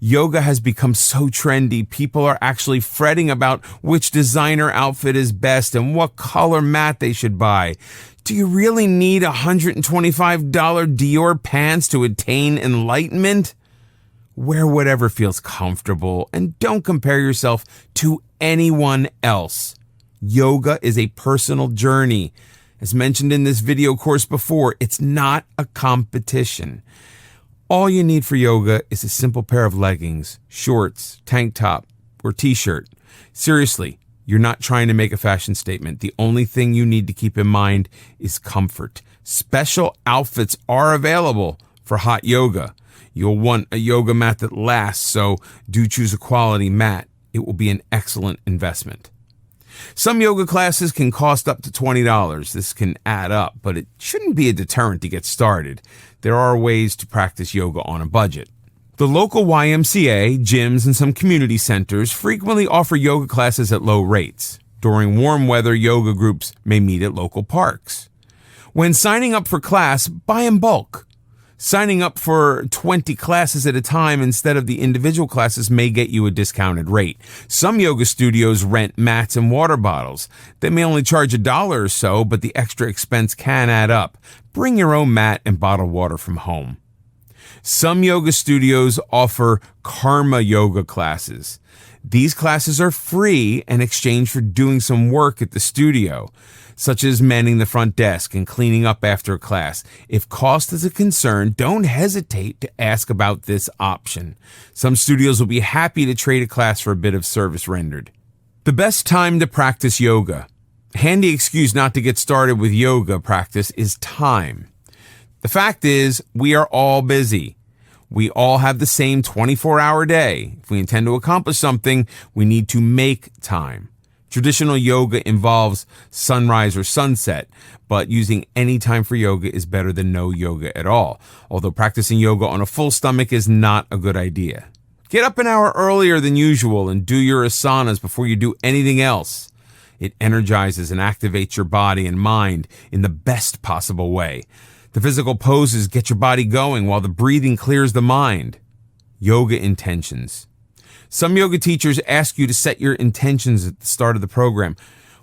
Yoga has become so trendy, people are actually fretting about which designer outfit is best and what color mat they should buy. Do you really need $125 Dior pants to attain enlightenment? Wear whatever feels comfortable and don't compare yourself to anyone else. Yoga is a personal journey. As mentioned in this video course before, it's not a competition. All you need for yoga is a simple pair of leggings, shorts, tank top, or t-shirt. Seriously, you're not trying to make a fashion statement. The only thing you need to keep in mind is comfort. Special outfits are available for hot yoga. You'll want a yoga mat that lasts, so do choose a quality mat. It will be an excellent investment. Some yoga classes can cost up to $20. This can add up, but it shouldn't be a deterrent to get started. There are ways to practice yoga on a budget. The local YMCA, gyms, and some community centers frequently offer yoga classes at low rates. During warm weather, yoga groups may meet at local parks. When signing up for class, buy in bulk. Signing up for 20 classes at a time instead of the individual classes may get you a discounted rate. Some yoga studios rent mats and water bottles. They may only charge $1 or so, but the extra expense can add up. Bring your own mat and bottled water from home. Some yoga studios offer karma yoga classes. These classes are free in exchange for doing some work at the studio, such as manning the front desk and cleaning up after a class. If cost is a concern, don't hesitate to ask about this option. Some studios will be happy to trade a class for a bit of service rendered. The best time to practice yoga. Handy excuse not to get started with yoga practice is time. The fact is, we are all busy. We all have the same 24-hour day. If we intend to accomplish something, we need to make time. Traditional yoga involves sunrise or sunset, but using any time for yoga is better than no yoga at all, although practicing yoga on a full stomach is not a good idea. Get up an hour earlier than usual and do your asanas before you do anything else. It energizes and activates your body and mind in the best possible way. The physical poses get your body going while the breathing clears the mind. Yoga intentions. Some yoga teachers ask you to set your intentions at the start of the program.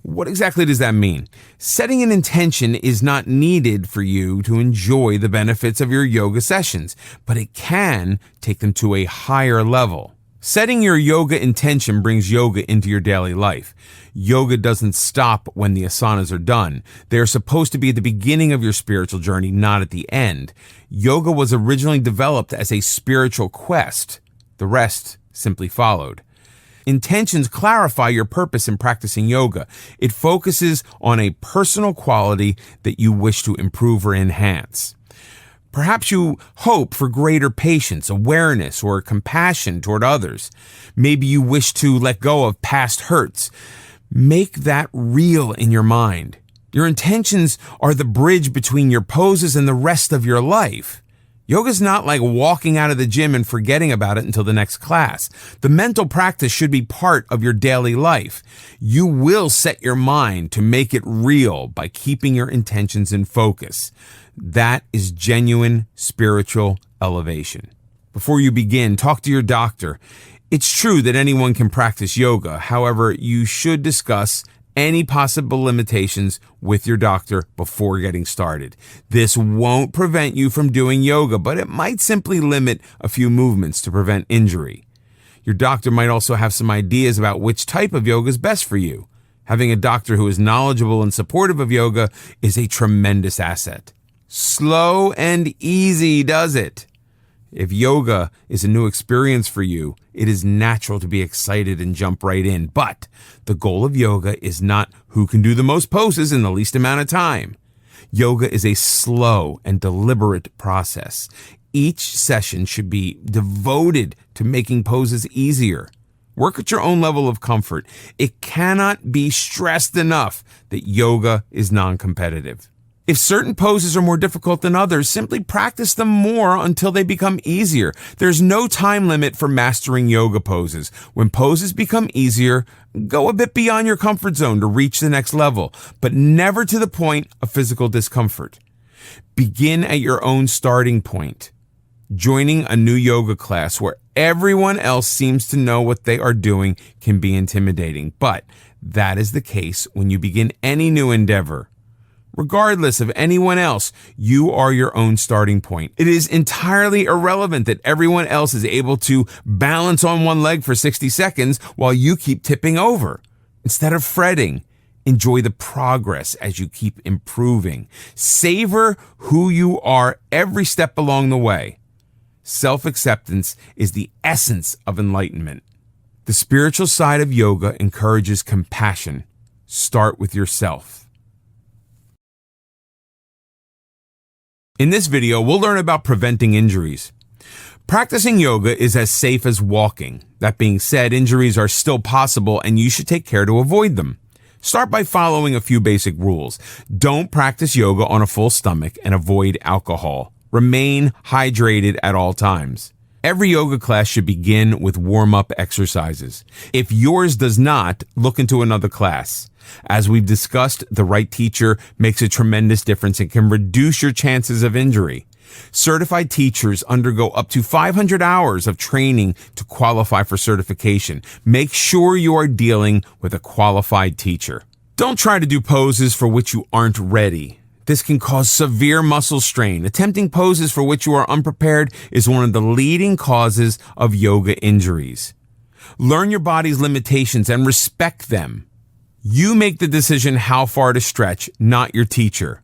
What exactly does that mean? Setting an intention is not needed for you to enjoy the benefits of your yoga sessions, but it can take them to a higher level. Setting your yoga intention brings yoga into your daily life. Yoga doesn't stop when the asanas are done. They are supposed to be at the beginning of your spiritual journey, not at the end. Yoga was originally developed as a spiritual quest. The rest simply followed. Intentions clarify your purpose in practicing yoga. It focuses on a personal quality that you wish to improve or enhance. Perhaps you hope for greater patience, awareness, or compassion toward others. Maybe you wish to let go of past hurts. Make that real in your mind. Your intentions are the bridge between your poses and the rest of your life. Yoga's not like walking out of the gym and forgetting about it until the next class. The mental practice should be part of your daily life. You will set your mind to make it real by keeping your intentions in focus. That is genuine spiritual elevation. Before you begin, talk to your doctor. It's true that anyone can practice yoga. However, you should discuss any possible limitations with your doctor before getting started. This won't prevent you from doing yoga, but it might simply limit a few movements to prevent injury. Your doctor might also have some ideas about which type of yoga is best for you. Having a doctor who is knowledgeable and supportive of yoga is a tremendous asset. Slow and easy does it. If yoga is a new experience for you, it is natural to be excited and jump right in. But the goal of yoga is not who can do the most poses in the least amount of time. Yoga is a slow and deliberate process. Each session should be devoted to making poses easier. Work at your own level of comfort. It cannot be stressed enough that yoga is non-competitive. If certain poses are more difficult than others, simply practice them more until they become easier. There's no time limit for mastering yoga poses. When poses become easier, go a bit beyond your comfort zone to reach the next level, but never to the point of physical discomfort. Begin at your own starting point. Joining a new yoga class where everyone else seems to know what they are doing can be intimidating, but that is the case when you begin any new endeavor. Regardless of anyone else, you are your own starting point. It is entirely irrelevant that everyone else is able to balance on one leg for 60 seconds while you keep tipping over. Instead of fretting, enjoy the progress as you keep improving. Savor who you are every step along the way. Self-acceptance is the essence of enlightenment. The spiritual side of yoga encourages compassion. Start with yourself. In this video, we'll learn about preventing injuries. Practicing yoga is as safe as walking. That being said, injuries are still possible and you should take care to avoid them. Start by following a few basic rules. Don't practice yoga on a full stomach and avoid alcohol. Remain hydrated at all times. Every yoga class should begin with warm-up exercises. If yours does not, look into another class. As we've discussed, the right teacher makes a tremendous difference and can reduce your chances of injury. Certified teachers undergo up to 500 hours of training to qualify for certification. Make sure you are dealing with a qualified teacher. Don't try to do poses for which you aren't ready. This can cause severe muscle strain. Attempting poses for which you are unprepared is one of the leading causes of yoga injuries. Learn your body's limitations and respect them. You make the decision how far to stretch, not your teacher.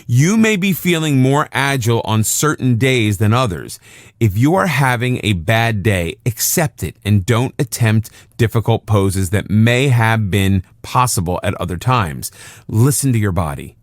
You may be feeling more agile on certain days than others. If you are having a bad day, accept it and don't attempt difficult poses that may have been possible at other times. Listen to your body.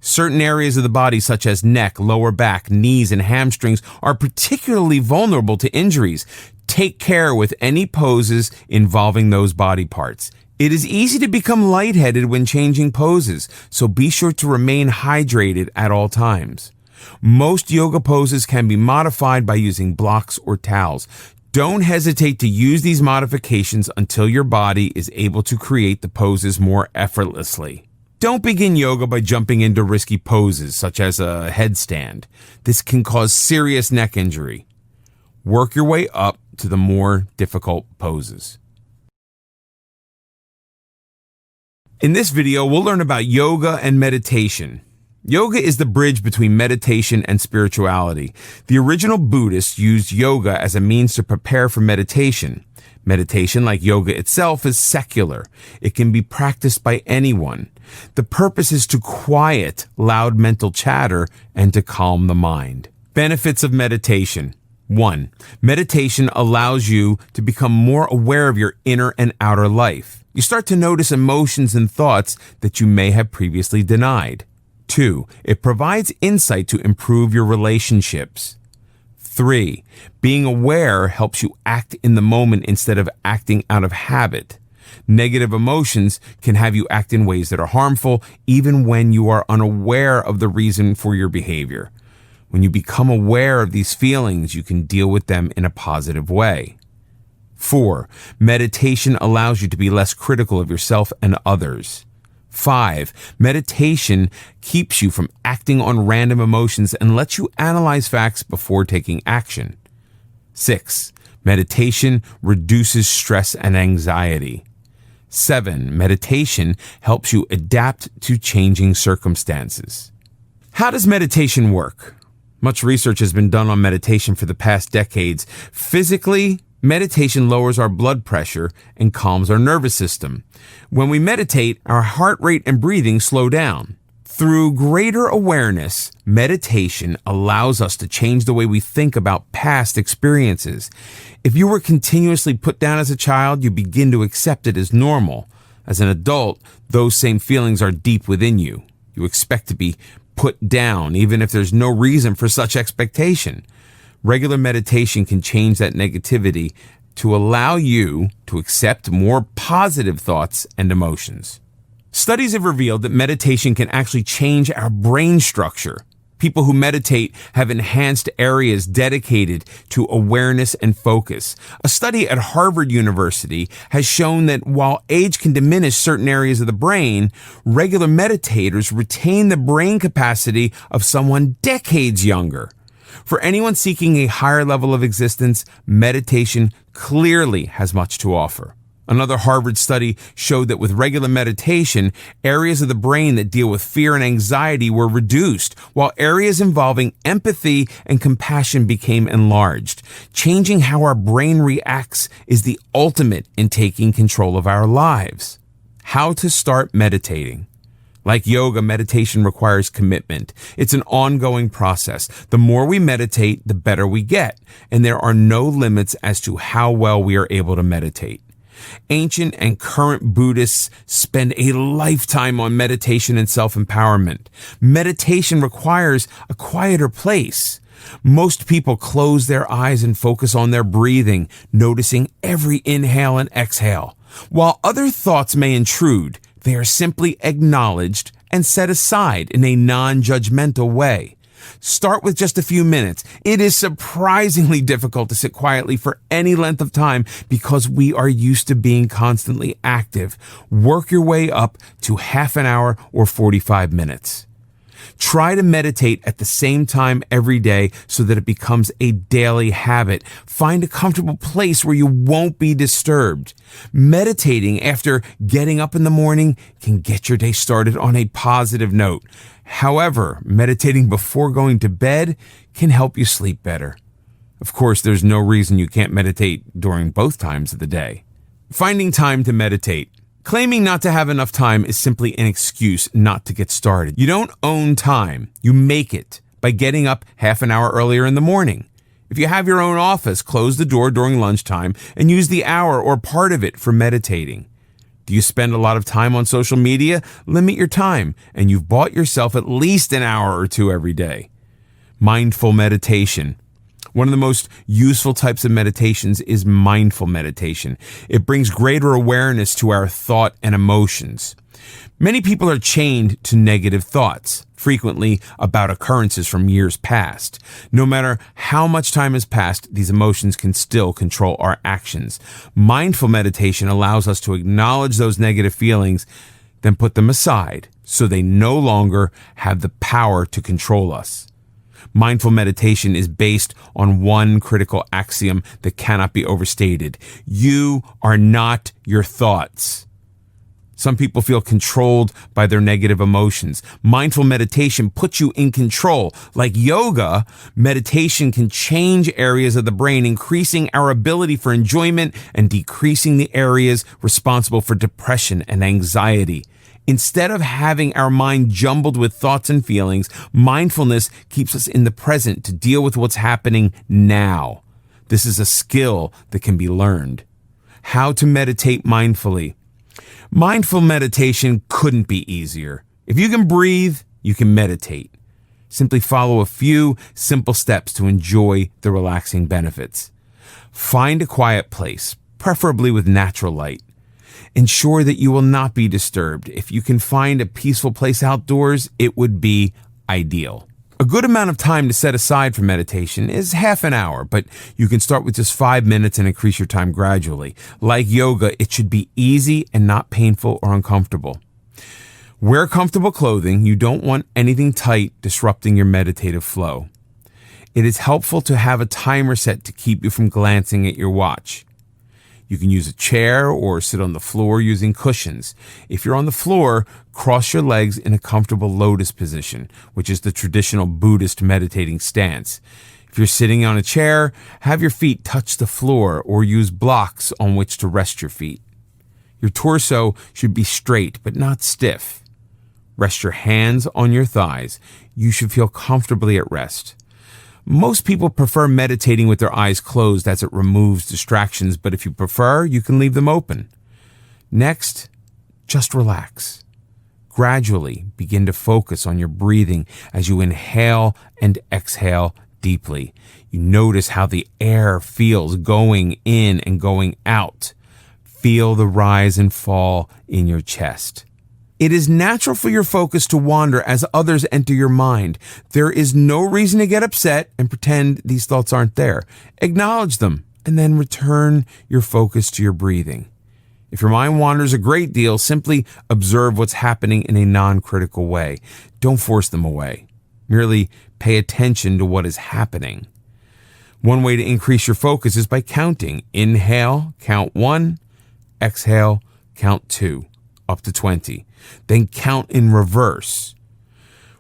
Certain areas of the body, such as neck, lower back, knees, and hamstrings, are particularly vulnerable to injuries. Take care with any poses involving those body parts. It is easy to become lightheaded when changing poses, so be sure to remain hydrated at all times. Most yoga poses can be modified by using blocks or towels. Don't hesitate to use these modifications until your body is able to create the poses more effortlessly. Don't begin yoga by jumping into risky poses, such as a headstand. This can cause serious neck injury. Work your way up to the more difficult poses. In this video, we'll learn about yoga and meditation. Yoga is the bridge between meditation and spirituality. The original Buddhists used yoga as a means to prepare for meditation. Meditation, like yoga itself, is secular. It can be practiced by anyone. The purpose is to quiet loud mental chatter and to calm the mind. Benefits of meditation. 1. Meditation allows you to become more aware of your inner and outer life. You start to notice emotions and thoughts that you may have previously denied. 2. It provides insight to improve your relationships. 3. Being aware helps you act in the moment instead of acting out of habit. Negative emotions can have you act in ways that are harmful, even when you are unaware of the reason for your behavior. When you become aware of these feelings, you can deal with them in a positive way. 4. Meditation allows you to be less critical of yourself and others. 5. Meditation keeps you from acting on random emotions and lets you analyze facts before taking action. 6. Meditation reduces stress and anxiety. 7. Meditation helps you adapt to changing circumstances. How does meditation work? Much research has been done on meditation for the past decades. Physically, meditation lowers our blood pressure and calms our nervous system. When we meditate, our heart rate and breathing slow down. Through greater awareness, meditation allows us to change the way we think about past experiences. If you were continuously put down as a child, you begin to accept it as normal. As an adult, those same feelings are deep within you. You expect to be put down, even if there's no reason for such expectation. Regular meditation can change that negativity to allow you to accept more positive thoughts and emotions. Studies have revealed that meditation can actually change our brain structure. People who meditate have enhanced areas dedicated to awareness and focus. A study at Harvard University has shown that while age can diminish certain areas of the brain, regular meditators retain the brain capacity of someone decades younger. For anyone seeking a higher level of existence, meditation clearly has much to offer. Another Harvard study showed that with regular meditation, areas of the brain that deal with fear and anxiety were reduced, while areas involving empathy and compassion became enlarged. Changing how our brain reacts is the ultimate in taking control of our lives. How to start meditating. Like yoga, meditation requires commitment. It's an ongoing process. The more we meditate, the better we get, and there are no limits as to how well we are able to meditate. Ancient and current Buddhists spend a lifetime on meditation and self-empowerment. Meditation requires a quieter place. Most people close their eyes and focus on their breathing, noticing every inhale and exhale. While other thoughts may intrude, they are simply acknowledged and set aside in a non-judgmental way. Start with just a few minutes. It is surprisingly difficult to sit quietly for any length of time because we are used to being constantly active. Work your way up to half an hour or 45 minutes. Try to meditate at the same time every day so that it becomes a daily habit. Find a comfortable place where you won't be disturbed. Meditating after getting up in the morning can get your day started on a positive note. However, meditating before going to bed can help you sleep better. Of course, there's no reason you can't meditate during both times of the day. Finding time to meditate. Claiming not to have enough time is simply an excuse not to get started. You don't own time. You make it by getting up half an hour earlier in the morning. If you have your own office, close the door during lunchtime and use the hour or part of it for meditating. Do you spend a lot of time on social media? Limit your time, and you've bought yourself at least an hour or two every day. Mindful meditation. One of the most useful types of meditations is mindful meditation. It brings greater awareness to our thought and emotions. Many people are chained to negative thoughts, frequently about occurrences from years past. No matter how much time has passed, these emotions can still control our actions. Mindful meditation allows us to acknowledge those negative feelings, then put them aside so they no longer have the power to control us. Mindful meditation is based on one critical axiom that cannot be overstated. You are not your thoughts. Some people feel controlled by their negative emotions. Mindful meditation puts you in control. Like yoga, meditation can change areas of the brain, increasing our ability for enjoyment and decreasing the areas responsible for depression and anxiety. Instead of having our mind jumbled with thoughts and feelings, mindfulness keeps us in the present to deal with what's happening now. This is a skill that can be learned. How to meditate mindfully. Mindful meditation couldn't be easier. If you can breathe, you can meditate. Simply follow a few simple steps to enjoy the relaxing benefits. Find a quiet place, preferably with natural light. Ensure that you will not be disturbed. If you can find a peaceful place outdoors, it would be ideal. A good amount of time to set aside for meditation is half an hour, but you can start with just 5 minutes and increase your time gradually. Like yoga, it should be easy and not painful or uncomfortable. Wear comfortable clothing. You don't want anything tight disrupting your meditative flow. It is helpful to have a timer set to keep you from glancing at your watch. You can use a chair or sit on the floor using cushions. If you're on the floor, cross your legs in a comfortable lotus position, which is the traditional Buddhist meditating stance. If you're sitting on a chair, have your feet touch the floor or use blocks on which to rest your feet. Your torso should be straight but not stiff. Rest your hands on your thighs. You should feel comfortably at rest. Most people prefer meditating with their eyes closed as it removes distractions, but if you prefer, you can leave them open. Next, just relax. Gradually begin to focus on your breathing as you inhale and exhale deeply. You notice how the air feels going in and going out. Feel the rise and fall in your chest. It is natural for your focus to wander as others enter your mind. There is no reason to get upset and pretend these thoughts aren't there. Acknowledge them and then return your focus to your breathing. If your mind wanders a great deal, simply observe what's happening in a non-critical way. Don't force them away. Merely pay attention to what is happening. One way to increase your focus is by counting. Inhale, count 1. Exhale, count 2. Up to 20. Then count in reverse.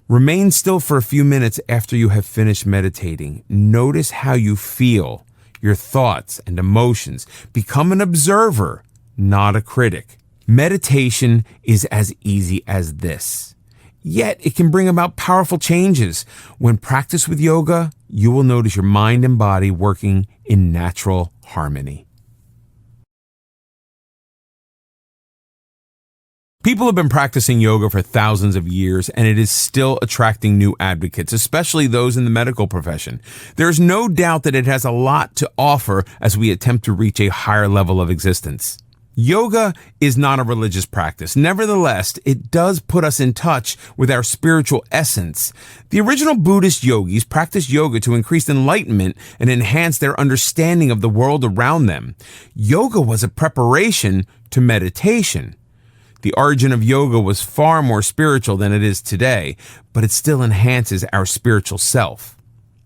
Remain still for a few minutes after you have finished meditating. Notice how you feel, your thoughts and emotions. Become an observer, not a critic. Meditation is as easy as this. Yet it can bring about powerful changes. When practiced with yoga, you will notice your mind and body working in natural harmony. People have been practicing yoga for thousands of years, and it is still attracting new advocates, especially those in the medical profession. There is no doubt that it has a lot to offer as we attempt to reach a higher level of existence. Yoga is not a religious practice. Nevertheless, it does put us in touch with our spiritual essence. The original Buddhist yogis practiced yoga to increase enlightenment and enhance their understanding of the world around them. Yoga was a preparation to meditation. The origin of yoga was far more spiritual than it is today, but it still enhances our spiritual self.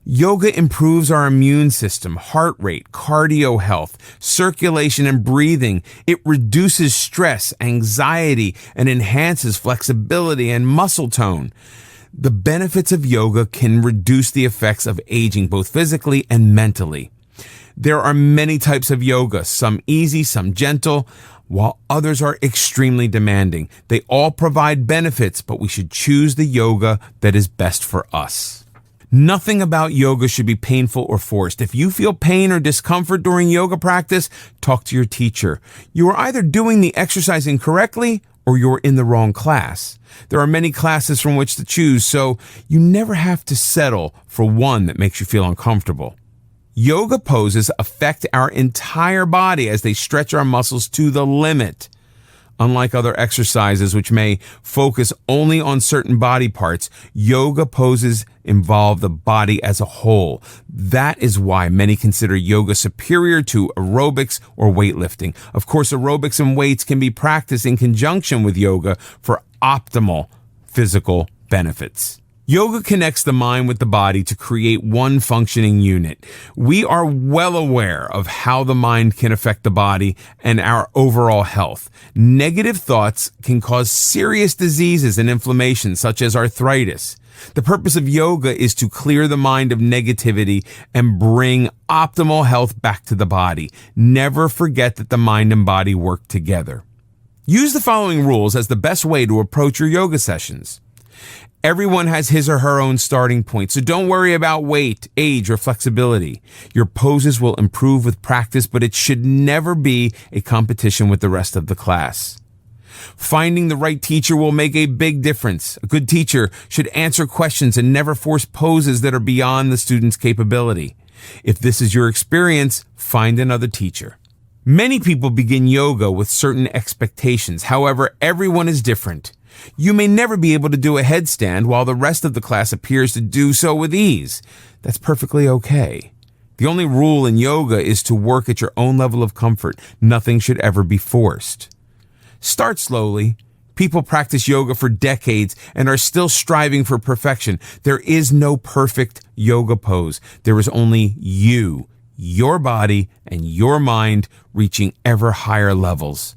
Yoga improves our immune system, heart rate, cardio health, circulation, and breathing. It reduces stress, anxiety, and enhances flexibility and muscle tone. The benefits of yoga can reduce the effects of aging, both physically and mentally. There are many types of yoga, some easy, some gentle, while others are extremely demanding. They all provide benefits, but we should choose the yoga that is best for us. Nothing about yoga should be painful or forced. If you feel pain or discomfort during yoga practice, talk to your teacher. You are either doing the exercise incorrectly or you're in the wrong class. There are many classes from which to choose, so you never have to settle for one that makes you feel uncomfortable. Yoga poses affect our entire body as they stretch our muscles to the limit. Unlike other exercises which may focus only on certain body parts, yoga poses involve the body as a whole. That is why many consider yoga superior to aerobics or weightlifting. Of course, aerobics and weights can be practiced in conjunction with yoga for optimal physical benefits. Yoga connects the mind with the body to create one functioning unit. We are well aware of how the mind can affect the body and our overall health. Negative thoughts can cause serious diseases and inflammation, such as arthritis. The purpose of yoga is to clear the mind of negativity and bring optimal health back to the body. Never forget that the mind and body work together. Use the following rules as the best way to approach your yoga sessions. Everyone has his or her own starting point, so don't worry about weight, age, or flexibility. Your poses will improve with practice, but it should never be a competition with the rest of the class. Finding the right teacher will make a big difference. A good teacher should answer questions and never force poses that are beyond the student's capability. If this is your experience, find another teacher. Many people begin yoga with certain expectations. However, everyone is different. You may never be able to do a headstand while the rest of the class appears to do so with ease. That's perfectly okay. The only rule in yoga is to work at your own level of comfort. Nothing should ever be forced. Start slowly. People practice yoga for decades and are still striving for perfection. There is no perfect yoga pose. There is only you, your body, and your mind reaching ever higher levels.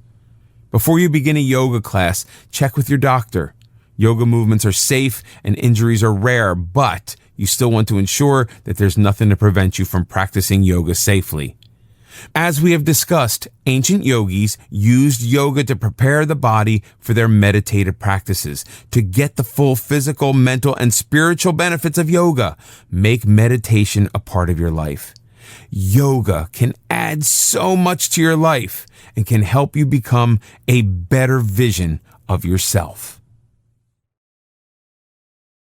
Before you begin a yoga class, check with your doctor. Yoga movements are safe and injuries are rare, but you still want to ensure that there's nothing to prevent you from practicing yoga safely. As we have discussed, ancient yogis used yoga to prepare the body for their meditative practices. To get the full physical, mental, and spiritual benefits of yoga, make meditation a part of your life. Yoga can add so much to your life and can help you become a better vision of yourself.